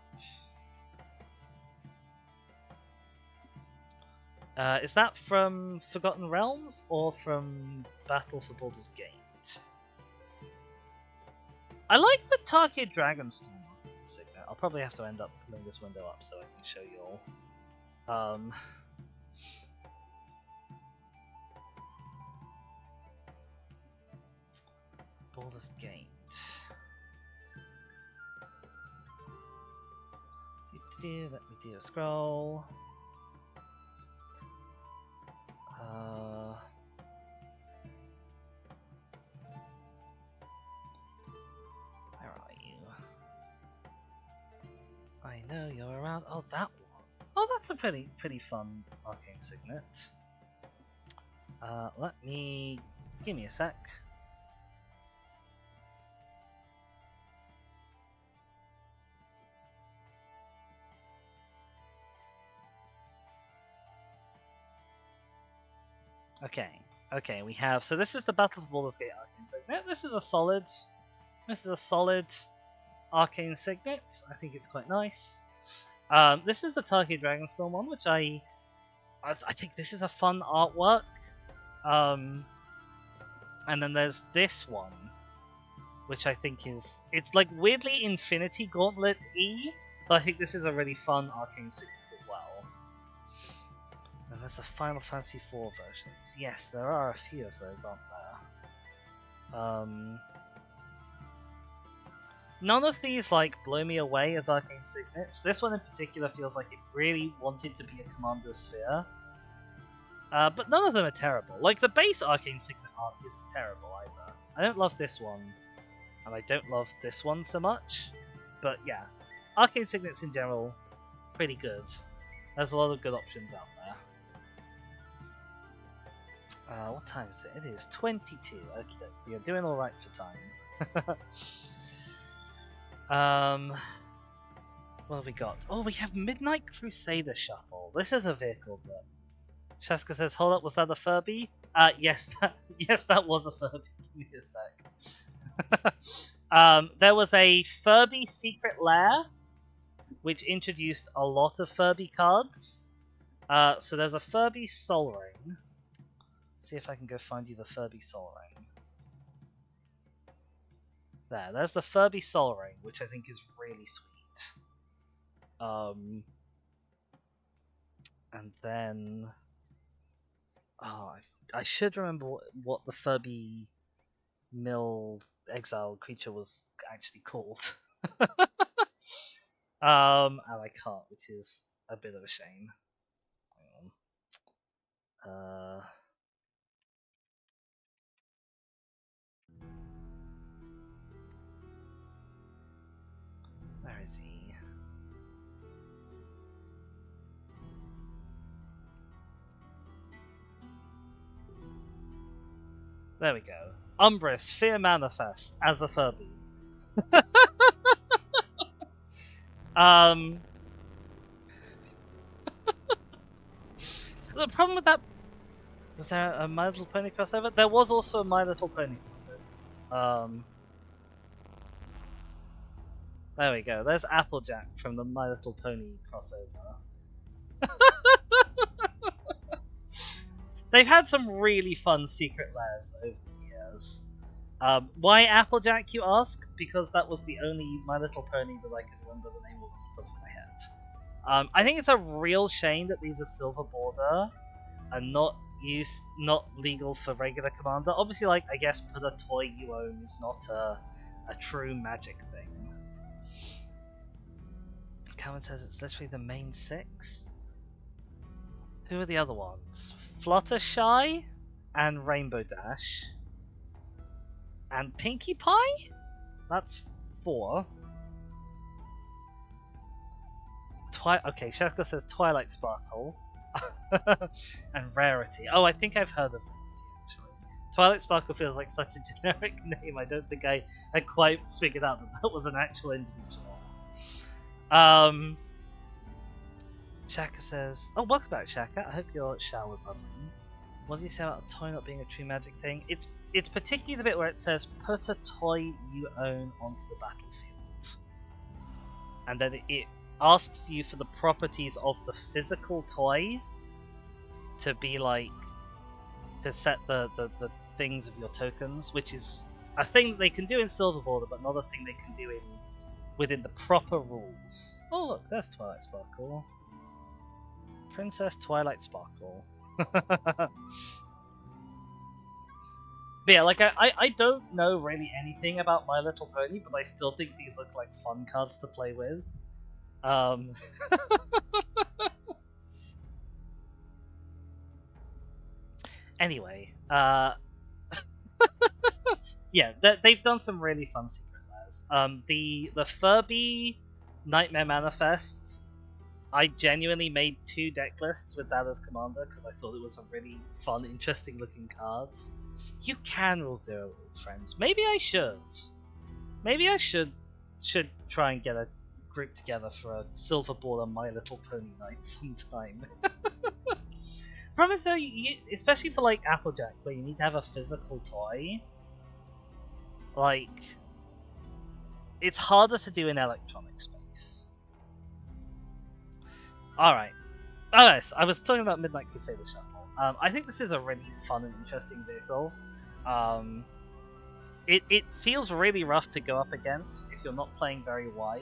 Is that from Forgotten Realms or from Battle for Baldur's Gate? I like the Tarkir Dragonstorm Signet. I'll probably have to end up pulling this window up so I can show you all. Baldur's Gate. Let me do a scroll. Where are you? I know you're around. Oh, that one. Oh, that's a pretty fun Arcane Signet. Give me a sec. Okay, we have, so this is the Battle of Baldur's Gate Arcane Signet. This is a solid Arcane Signet. I think it's quite nice. This is the Target Dragonstorm one, which I think this is a fun artwork. And then there's this one, which I think it's like weirdly Infinity Gauntlet-y, but I think this is a really fun Arcane Signet as well. And there's the Final Fantasy IV versions. Yes, there are a few of those, aren't there? None of these like blow me away as Arcane Signets. This one in particular feels like it really wanted to be a Commander Sphere. But none of them are terrible. Like the base Arcane Signet art isn't terrible either. I don't love this one, and I don't love this one so much. But yeah, Arcane Signets in general, pretty good. There's a lot of good options out there. What time is it? It is 22. Okay, we are doing alright for time. What have we got? Oh, we have Midnight Crusader Shuttle. This is a vehicle that Shaska says, hold up, was that a Furby? Yes, that was a Furby. Give me a sec. There was a Furby Secret Lair, which introduced a lot of Furby cards. So there's a Furby Sol Ring. See if I can go find you the Furby Sol Ring. There's the Furby Sol Ring, which I think is really sweet. And then... Oh, I should remember what the Furby Mill Exile creature was actually called. And I can't, which is a bit of a shame. Hang on. Where is he? There we go. Umbris, Fear Manifest, as a Furby. The problem with that... Was there a My Little Pony crossover? There was also a My Little Pony crossover. There we go. There's Applejack from the My Little Pony crossover. They've had some really fun secret lairs over the years. Why Applejack, you ask? Because that was the only My Little Pony that I could remember the name of off the top of my head. I think it's a real shame that these are silver border and not legal for regular Commander. Obviously, like, I guess put a toy you own is not a true Magic thing. Calvin says it's literally the main 6. Who are the other ones? Fluttershy and Rainbow Dash. And Pinkie Pie? That's 4. Okay, Shaka says Twilight Sparkle. And Rarity. Oh, I think I've heard of Rarity, actually. Twilight Sparkle feels like such a generic name. I don't think I had quite figured out that was an actual individual. Shaka says, oh, welcome back, Shaka. I hope your shower was lovely. What do you say about a toy not being a true Magic thing? It's particularly the bit where it says, put a toy you own onto the battlefield. And then it asks you for the properties of the physical toy to be like, to set the things of your tokens, which is a thing that they can do in Silver Border, but not a thing they can do within the proper rules. Oh look, there's Twilight Sparkle. Princess Twilight Sparkle. But yeah, like I don't know really anything about My Little Pony, but I still think these look like fun cards to play with. Anyway, yeah, they've done some really fun secret lairs. The Furby Nightmare Manifest I genuinely made 2 deck lists with that as commander because I thought it was a really fun, interesting looking card. You can rule 0 with friends. Maybe I should. Maybe I should try and get a group together for a silver ball on My Little Pony night sometime. Problem is though, especially for like Applejack, where you need to have a physical toy, like it's harder to do in electronic space. Alright. Okay, so I was talking about Midnight Crusader Shuffle. I think this is a really fun and interesting vehicle. It feels really rough to go up against if you're not playing very wide.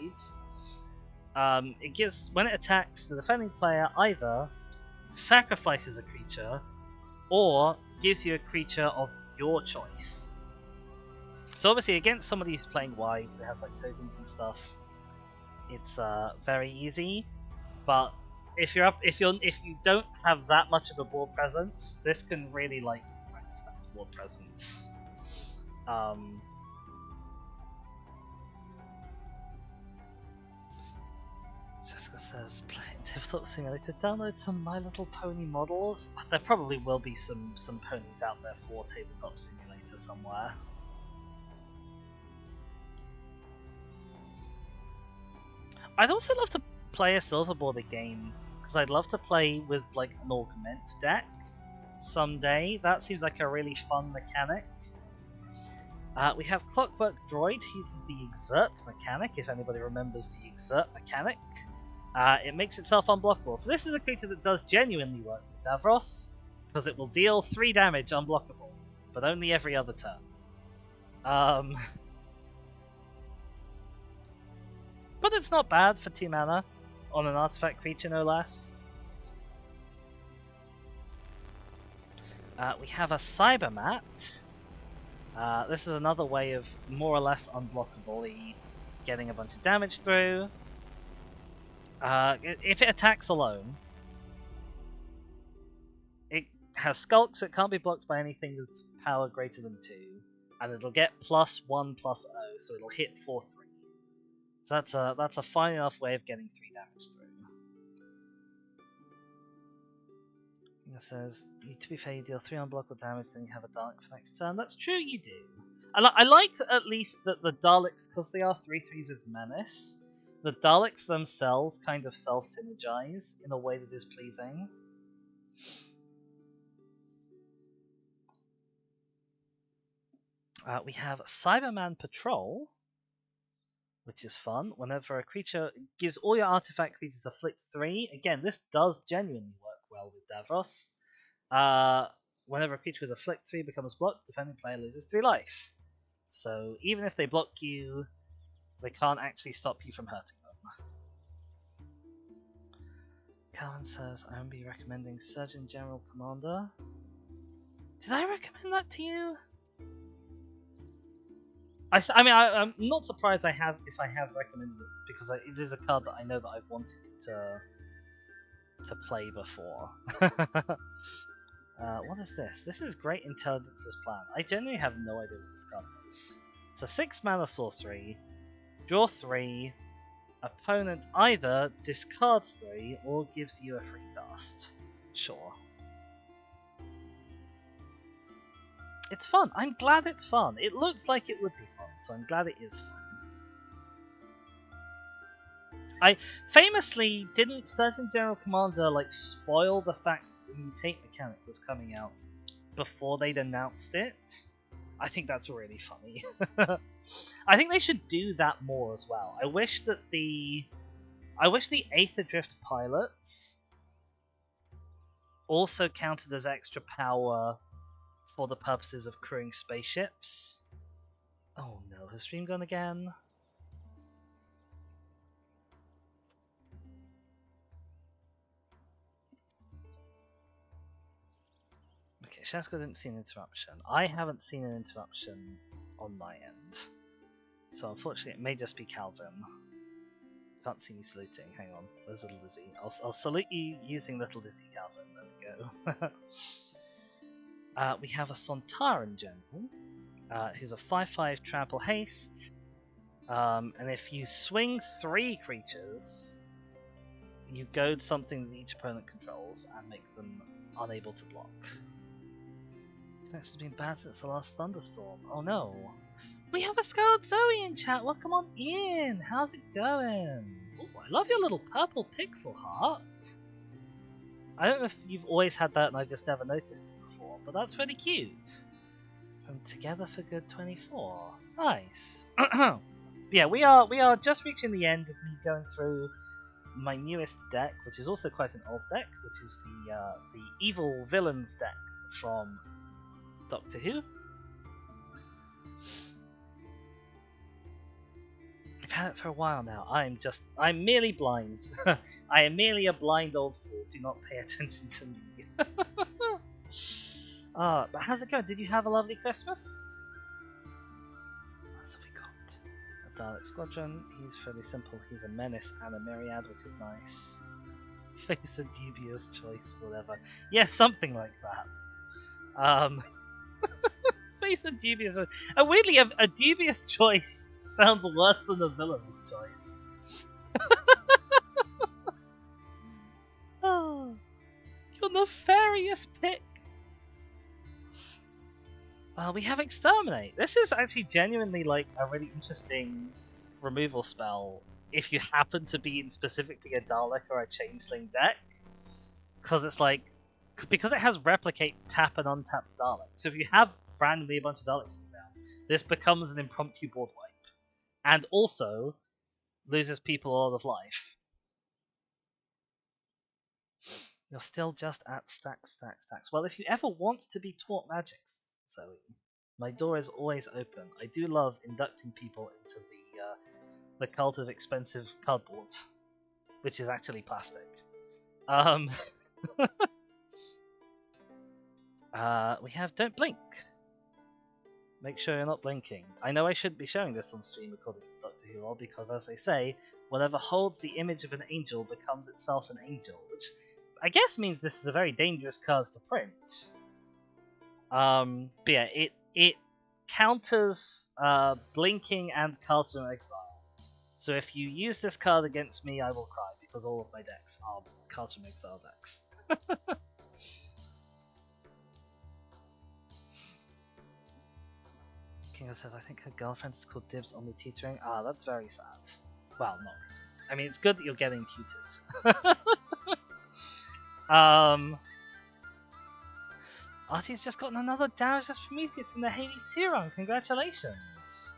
It gives, when it attacks, the defending player either sacrifices a creature or gives you a creature of your choice. So obviously against somebody who's playing wide, who has like tokens and stuff, it's very easy. But if you don't have that much of a board presence, this can really like wreck that board presence. Jessica says, play Tabletop Simulator, download some My Little Pony models. There probably will be some ponies out there for Tabletop Simulator somewhere. I'd also love to play a Silverboard game, because I'd love to play with like an augment deck someday. That seems like a really fun mechanic. We have Clockwork Droid, who uses the Exert mechanic, if anybody remembers the Exert mechanic. It makes itself unblockable. So this is a creature that does genuinely work with Davros, because it will deal 3 damage unblockable, but only every other turn. But it's not bad for 2 mana on an artifact creature, no less. We have a Cybermat. This is another way of more or less unblockably getting a bunch of damage through. If it attacks alone, it has Skulk, so it can't be blocked by anything with power greater than 2, and it'll get +1/+0, so it'll hit for 3. So that's a fine enough way of getting 3 damage through. It says, to be fair, you deal 3 unblockable damage, then you have a Dalek for next turn. That's true, you do. I like at least that the Daleks, because they are 3/3s with Menace, the Daleks themselves kind of self-synergize in a way that is pleasing. We have Cyberman Patrol, which is fun. Whenever a creature gives all your artifact creatures afflict 3, again, this does genuinely work well with Davros. Whenever a creature with afflict 3 becomes blocked, the defending player loses 3 life. So even if they block you, they can't actually stop you from hurting them. Calvin says, I won't be recommending Surgeon General Commander. Did I recommend that to you? I mean, I'm not surprised if I have recommended it, because it is a card that I know that I've wanted to play before. What is this? This is Great Intelligence's Plan. I genuinely have no idea what this card is. It's a 6 mana sorcery, draw 3, opponent either discards 3 or gives you a free cast. Sure. It's fun. I'm glad it's fun. It looks like it would be fun, so I'm glad it is fun. I famously didn't Surgeon General Commander like spoil the fact that the Mutate mechanic was coming out before they'd announced it. I think that's really funny. I think they should do that more as well. I wish the Aether Drift pilots also counted as extra power for the purposes of crewing spaceships. Oh no, has stream gone again? Okay, Shasko didn't see an interruption. I haven't seen an interruption on my end. So unfortunately it may just be Calvin. Can't see me saluting. Hang on, there's Little Lizzie. I'll salute you using Little Lizzie, Calvin. There we go. We have a Sontaran General, who's a 5/5 trample haste. And if you swing 3 creatures, You goad something that each opponent controls and make them unable to block. Connection's been bad since the last thunderstorm. Oh no. We have a Scarlet Zoe in chat. Welcome on in. How's it going? Ooh, I love your little purple pixel heart. I don't know if you've always had that and I've just never noticed it before, but that's really cute. From Together for Good 24. Nice. Yeah, we are just reaching the end of me going through my newest deck, which is also quite an old deck, which is the Evil Villains deck from Doctor Who. I've had it for a while now. I'm merely blind. I am merely a blind old fool. Do not pay attention to me. But how's it going? Did you have a lovely Christmas? What have we got? A Dalek Squadron. He's fairly simple. He's a menace and a myriad, which is nice. Face a dubious choice, whatever. Yeah, something like that. Face a dubious choice. And weirdly, a dubious choice sounds worse than a villain's choice. Oh, your nefarious pick. We have Exterminate. This is actually genuinely like a really interesting removal spell if you happen to be in specifically a Dalek or a Changeling deck. Because it's like, because it has replicate, tap, and untap Dalek. So if you have randomly a bunch of Daleks around, this becomes an impromptu board wipe. And also loses people a lot of life. You're still just at stacks. Well, if you ever want to be taught magics, Zoe, my door is always open. I do love inducting people into the cult of expensive cardboard, which is actually plastic. We have Don't Blink. Make sure you're not blinking. I know I shouldn't be showing this on stream according to Doctor Who, because as they say, whatever holds the image of an angel becomes itself an angel, which I guess means this is a very dangerous card to print. But yeah, it counters blinking and Cast from Exile. So if you use this card against me, I will cry, because all of my decks are Cast from Exile decks. Kingo says, I think her girlfriend is called Dibs on the tutoring. Ah, that's very sad. Well, not really. I mean, it's good that you're getting tutored. Artie's just gotten another Damageless Prometheus in the Hades 2 run. Congratulations.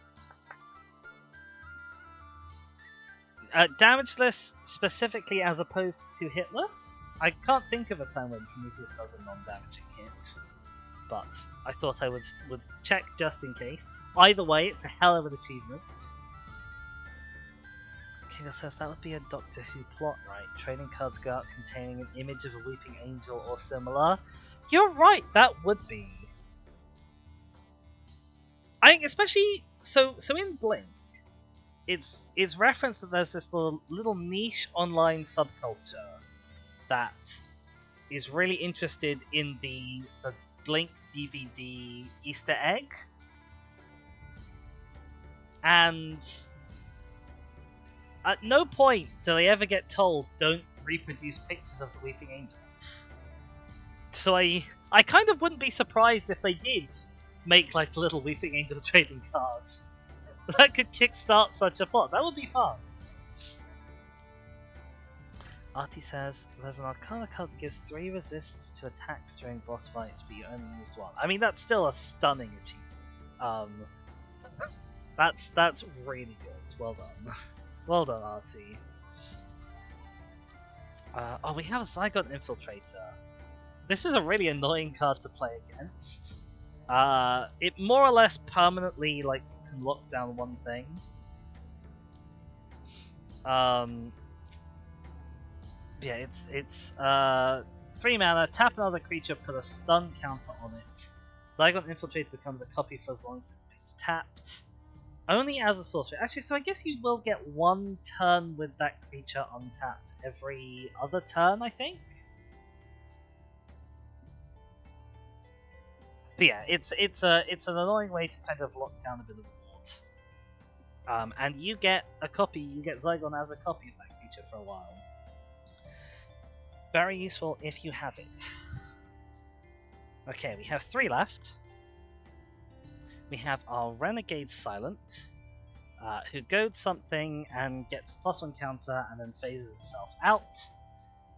Damageless specifically as opposed to hitless? I can't think of a time when Prometheus does a non-damaging hit. But I thought I would check just in case. Either way, it's a hell of an achievement. Kingo says that would be a Doctor Who plot, right? Trading cards go out containing an image of a weeping angel or similar. You're right, that would be. I think especially so in Blink, it's referenced that there's this little niche online subculture that is really interested in the Blink DVD Easter egg, and at no point do they ever get told don't reproduce pictures of the Weeping Angels. So I kind of wouldn't be surprised if they did make like little Weeping Angel trading cards that could kickstart such a plot. That would be fun. Artie says, there's an Arcana card that gives 3 resists to attacks during boss fights, but you only used 1. I mean, that's still a stunning achievement. That's really good. Well done. Well done, Artie. Oh, we have a Zygon Infiltrator. This is a really annoying card to play against. It more or less permanently can lock down one thing. Yeah, it's 3 mana, tap another creature, put a stun counter on it. Zygon Infiltrator becomes a copy for as long as it remains tapped. Only as a sorcery. Actually, so I guess you will get 1 turn with that creature untapped every other turn, I think? But yeah, it's an annoying way to kind of lock down a bit of the board. And you get a copy, you get Zygon as a copy of that creature for a while. Very useful if you have it. Okay, we have 3 left. We have our Renegade Silent, who goads something and gets a +1 counter and then phases itself out.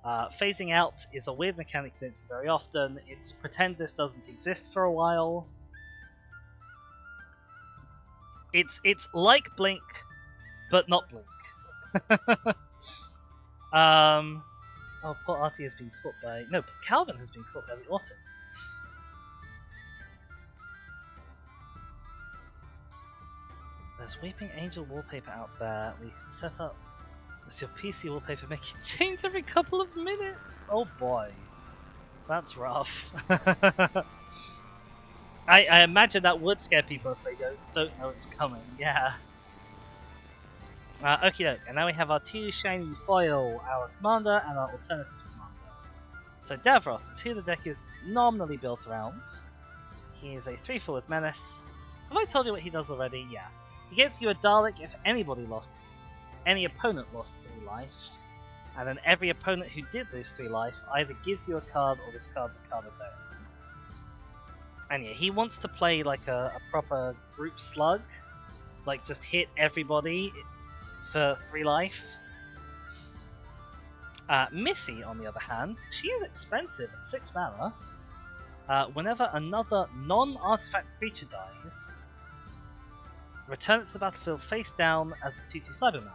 Phasing out is a weird mechanic that it's very often. It's pretend this doesn't exist for a while. It's like Blink, but not Blink. Oh, poor Artie has been caught by... No, Calvin has been caught by the Autobots. There's Weeping Angel wallpaper out there. We can set up... It's your PC wallpaper making change every couple of minutes. Oh boy. That's rough. I imagine that would scare people if they don't know it's coming, yeah. Okie doke, and now we have our 2 shiny foil, our commander and our alternative commander. So Davros is who the deck is nominally built around. He is a 3/4 with menace. Have I told you what he does already? Yeah. He gets you a Dalek if any opponent lost 3 life. And then every opponent who did lose 3 life either gives you a card or discards a card of their own. And yeah, he wants to play like a proper group slug. Like just hit everybody for 3 life. Missy, on the other hand, she is expensive at 6 mana. Whenever another non-artifact creature dies, return it to the battlefield face down as a 2/2 Cyberman.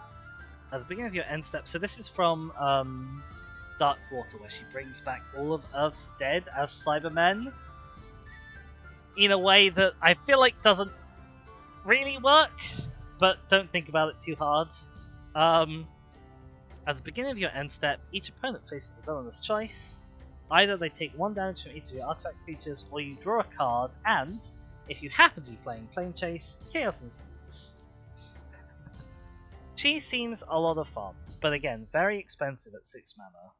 At the beginning of your end step, so this is from Dark Water, where she brings back all of Earth's dead as Cybermen. In a way that I feel like doesn't really work, but don't think about it too hard. At the beginning of your end step, each opponent faces a villainous choice. Either they take 1 damage from each of your artifact creatures, or you draw a card, and, if you happen to be playing Plane Chase, Chaos Ensues. She seems a lot of fun, but again, very expensive at 6 mana.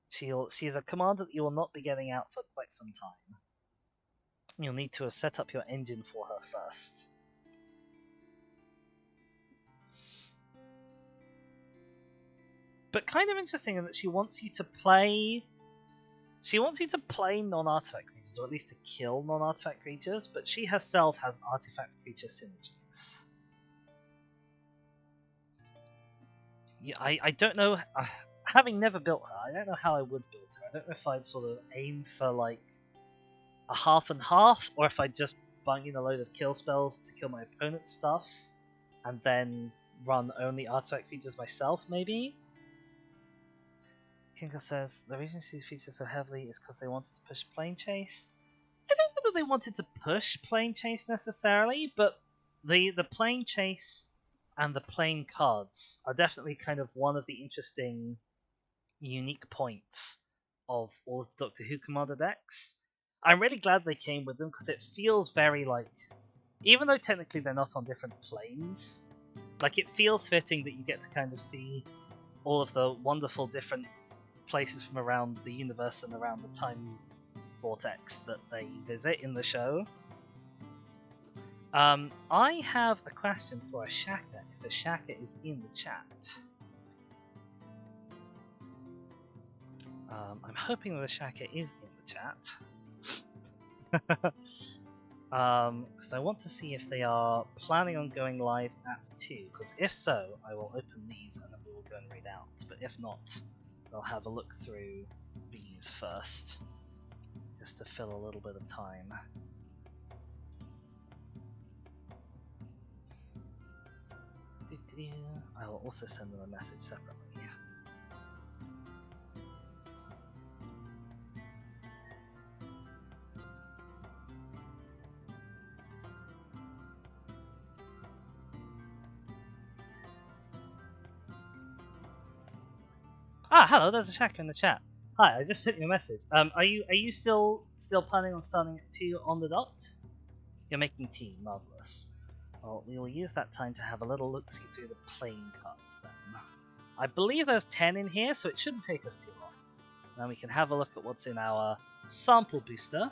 She's a commander that you will not be getting out for quite some time. You'll need to have set up your engine for her first. But kind of interesting in that she wants you to play non-artifact creatures, or at least to kill non-artifact creatures, but she herself has artifact creature synergies. Yeah, I don't know, having never built her, I don't know how I would build her. I don't know if I'd sort of aim for like a half and half, or if I'd just bung in a load of kill spells to kill my opponent's stuff, and then run only artifact creatures myself, maybe? Kinka says, the reason these features so heavily is because they wanted to push Plane Chase. I don't know that they wanted to push Plane Chase necessarily, but the Plane Chase and the plane cards are definitely kind of one of the interesting, unique points of all of the Doctor Who Commander decks. I'm really glad they came with them, because it feels very like, even though technically they're not on different planes, like it feels fitting that you get to kind of see all of the wonderful different places from around the universe and around the time vortex that they visit in the show. I have a question for Ashaka, if Ashaka is in the chat. I'm hoping that Ashaka is in the chat. Because I want to see if they are planning on going live at 2, because if so, I will open these and then we will go and read out. But if not, I'll have a look through these first, just to fill a little bit of time. I will also send them a message separately. Ah, hello, there's a Shaka in the chat. Hi, I just sent you a message. Are you still planning on starting at 2 on the dot? You're making tea, marvelous. Well, we will use that time to have a little look-see through the playing cards then. I believe there's 10 in here, so it shouldn't take us too long. Now we can have a look at what's in our sample booster.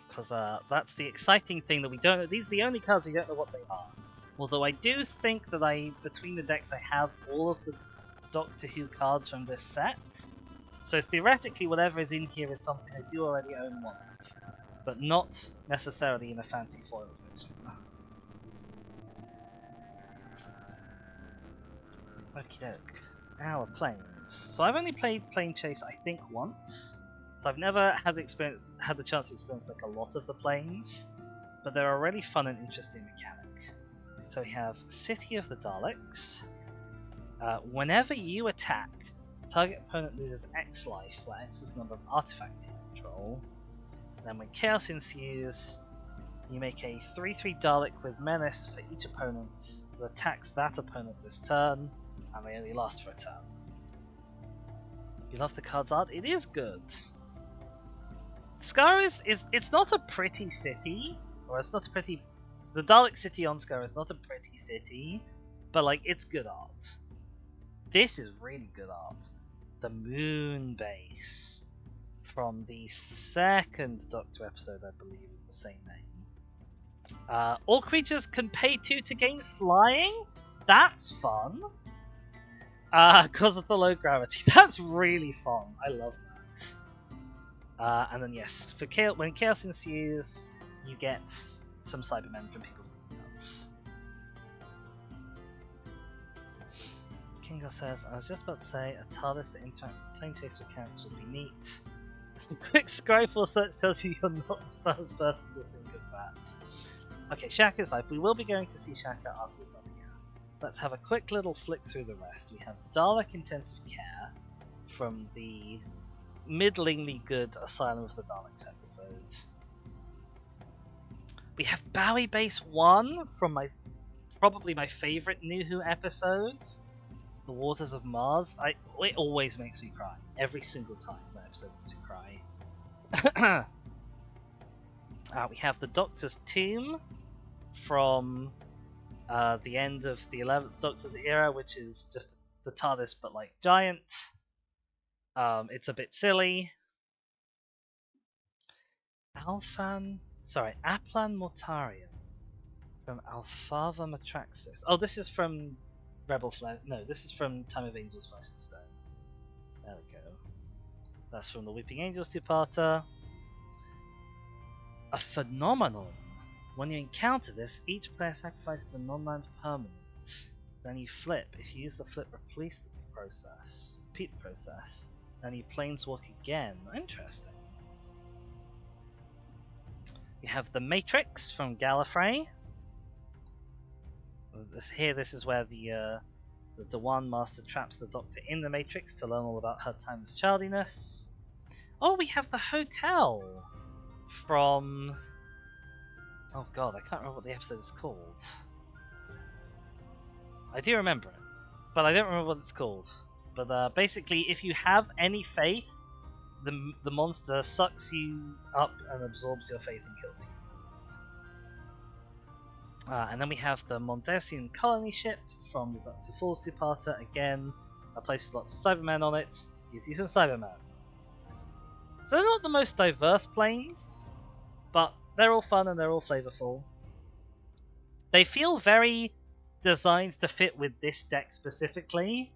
Because that's the exciting thing that we don't know. These are the only cards we don't know what they are. Although I do think that between the decks I have all of the Doctor Who cards from this set. So theoretically, whatever is in here is something I do already own one of, but not necessarily in a fancy foil version. Okie doke. Our planes. So I've only played Plane Chase, I think, once. So I've never had the chance to experience like a lot of the planes, but they're a really fun and interesting mechanic. So we have City of the Daleks. Whenever you attack, target opponent loses X life, where X is the number of artifacts you control. Then when chaos ensues, you make a 3/3 Dalek with menace for each opponent that attacks that opponent this turn, and they only last for a turn. You love the card's art? It is good. Scar it's not a pretty city, or it's not a pretty. The Dalek city on Scar is not a pretty city, but like it's good art. This is really good art. The Moon Base from the second Doctor episode, I believe, with the same name. All creatures can pay 2 to gain flying. That's fun. Because of the low gravity. That's really fun. I love that. And then yes, for when chaos ensues, you get some Cybermen from people's cards. Kingo says, I was just about to say, a TARDIS that interacts with Plane Chase mechanics would be neat. Quick Scryfall search tells you you're not the first person to think of that. Okay, Shaka's life. We will be going to see Shaka after we're done here. Let's have a quick little flick through the rest. We have Dalek Intensive Care from the middlingly good Asylum of the Daleks episode. We have Bowie Base 1 from probably my favourite New Who episodes, The Waters of Mars. It always makes me cry. Every single time that episode makes me cry. We have the Doctor's Tomb from the end of the 11th Doctor's era, which is just the TARDIS but like giant. It's a bit silly. Aplan Mortarion from Alfava Matraxis. Oh, this is from Rebel Flesh. No, this is from Time of Angels Flesh and Stone. There we go. That's from the Weeping Angels two-parter. A phenomenon. When you encounter this, each player sacrifices a non-land permanent. Then you flip. If you use the flip, repeat the process. Then you planeswalk again. Interesting. You have the Matrix from Gallifrey. This is where the Dewan Master traps the Doctor in the Matrix to learn all about her timeless childiness. Oh, we have the Hotel from... Oh god, I can't remember what the episode is called. I do remember it, but I don't remember what it's called. But basically, if you have any faith, the monster sucks you up and absorbs your faith and kills you. And then we have the Mondasian colony ship from the Dr. Falls two-parter. Again, a place with lots of Cybermen on it. Gives you some Cybermen. So they're not the most diverse planes, but they're all fun and they're all flavorful. They feel very designed to fit with this deck specifically.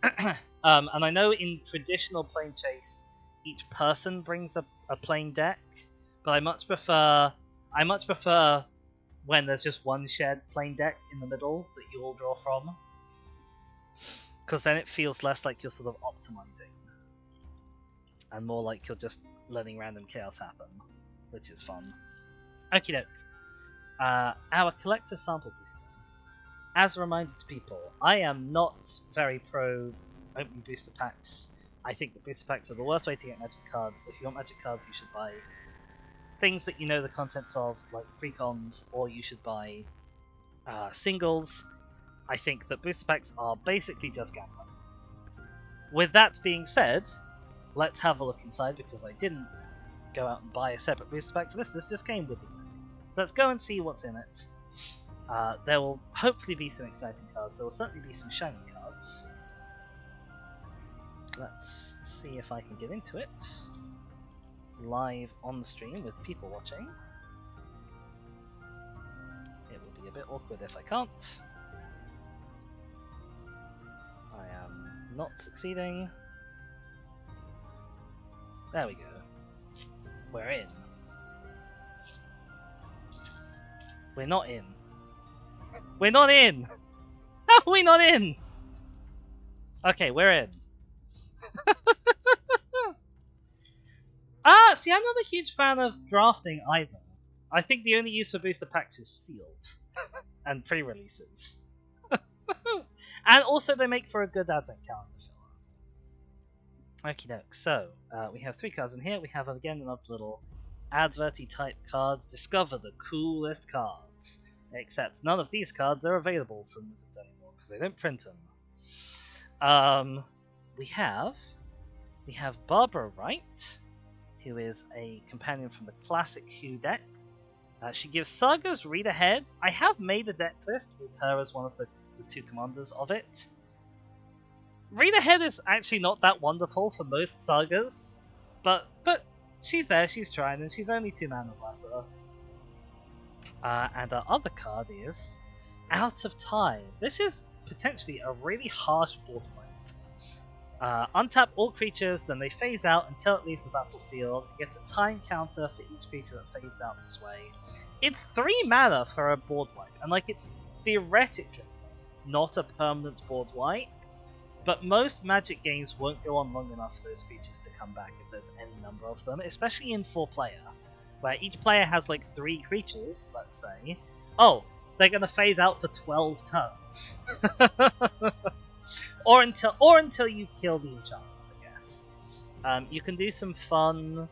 And I know in traditional Plane Chase, each person brings a plane deck, but I much prefer when there's just one shared plane deck in the middle that you all draw from, because then it feels less like you're sort of optimizing and more like you're just letting random chaos happen, which is fun. Okie doke. Our collector sample booster. As a reminder to people, I am not very pro opening booster packs. I think the booster packs are the worst way to get magic cards. If you want magic cards, you should buy things that you know the contents of, like precons, or you should buy singles. I think that booster packs are basically just gambling. With that being said, let's have a look inside, because I didn't go out and buy a separate booster pack for this. This just came with it. So let's go and see what's in it. There will hopefully be some exciting cards. There will certainly be some shiny cards. Let's see if I can get into it live on the stream with people watching. It will be a bit awkward if I can't. I am not succeeding. There we go. We're in. We're not in. We're not in! How are we not in? Okay, we're in. See, I'm not a huge fan of drafting either. I think the only use for booster packs is sealed. And pre-releases. And also they make for a good advent calendar filler. Okie doke, so we have 3 cards in here. We have again another little adverty type cards. Discover the coolest cards. Except none of these cards are available from Wizards anymore because they don't print them. We have Barbara Wright, who is a companion from the classic Who deck. She gives Sagas read ahead. I have made a deck list with her as one of the 2 commanders of it. Read ahead is actually not that wonderful for most Sagas, but she's there, she's trying, and she's only 2 mana lesser. And our other card is Out of Time. This is potentially a really harsh board wipe. Untap all creatures, then they phase out until it leaves the battlefield. It gets a time counter for each creature that phased out this way. It's 3 mana for a board wipe, and it's theoretically not a permanent board wipe, but most Magic games won't go on long enough for those creatures to come back if there's any number of them, especially in 4-player, where each player has 3 creatures, let's say. Oh, they're going to phase out for 12 turns. or until you kill the enchantment, I guess. You can do some fun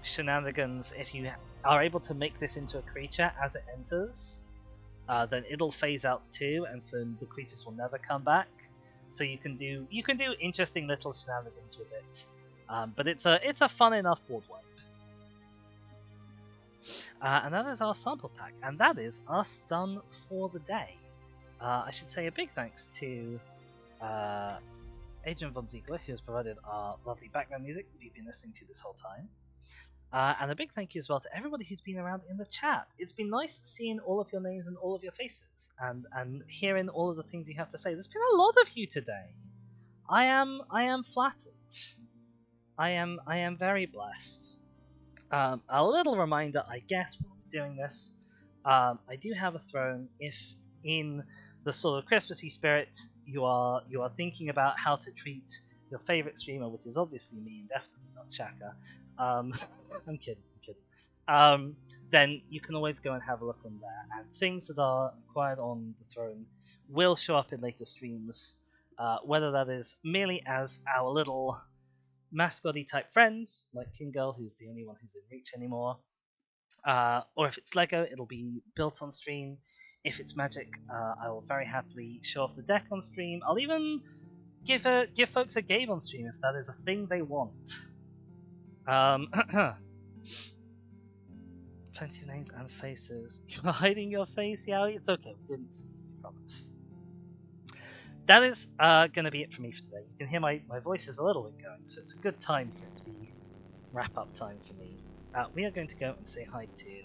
shenanigans if you are able to make this into a creature as it enters. Then it'll phase out too, and so the creatures will never come back. So you can do interesting little shenanigans with it. But it's a fun enough board wipe. And that is our sample pack, and that is us done for the day. I should say a big thanks to Adrian von Ziegler, who has provided our lovely background music that we've been listening to this whole time. And a big thank you as well to everybody who's been around in the chat. It's been nice seeing all of your names and all of your faces, and hearing all of the things you have to say. There's been a lot of you today. I am flattered. I am very blessed. A little reminder, I guess, while we're doing this, I do have a throne. If in the sort of Christmassy spirit you are thinking about how to treat your favorite streamer, which is obviously me and definitely not Chaka. I'm kidding. Then you can always go and have a look on there, and things that are acquired on the throne will show up in later streams, whether that is merely as our little mascotty type friends, like King Girl, who's the only one who's in reach anymore, or if it's Lego, it'll be built on stream. If it's Magic, I will very happily show off the deck on stream. I'll even give folks a game on stream if that is a thing they want. Plenty of names and faces. You're hiding your face, Yowie? It's okay, we didn't see you, we promise. That is going to be it for me for today. You can hear my voice is a little bit going, so it's a good time for it to be wrap-up time for me. We are going to go and say hi to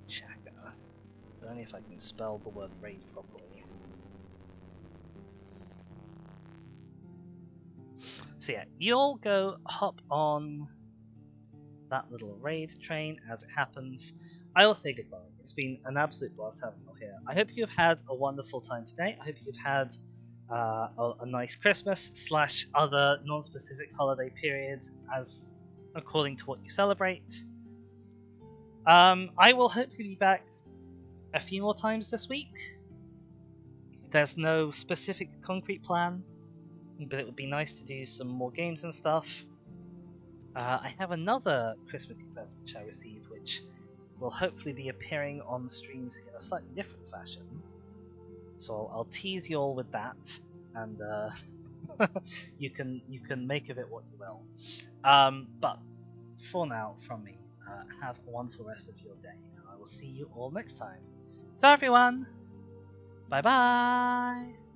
Chaka, but only if I can spell the word raid properly. So yeah, you'll go hop on that little raid train as it happens. I will say goodbye. It's been an absolute blast having you all here. I hope you've had a wonderful time today. I hope you've had a nice Christmas / other non-specific holiday periods as according to what you celebrate. I will hopefully be back a few more times this week. There's no specific concrete plan, but it would be nice to do some more games and stuff. I have another Christmassy present which I received, which will hopefully be appearing on the streams in a slightly different fashion. So I'll tease you all with that, and you can make of it what you will. But for now, from me, have a wonderful rest of your day, and I will see you all next time. So everyone, bye bye!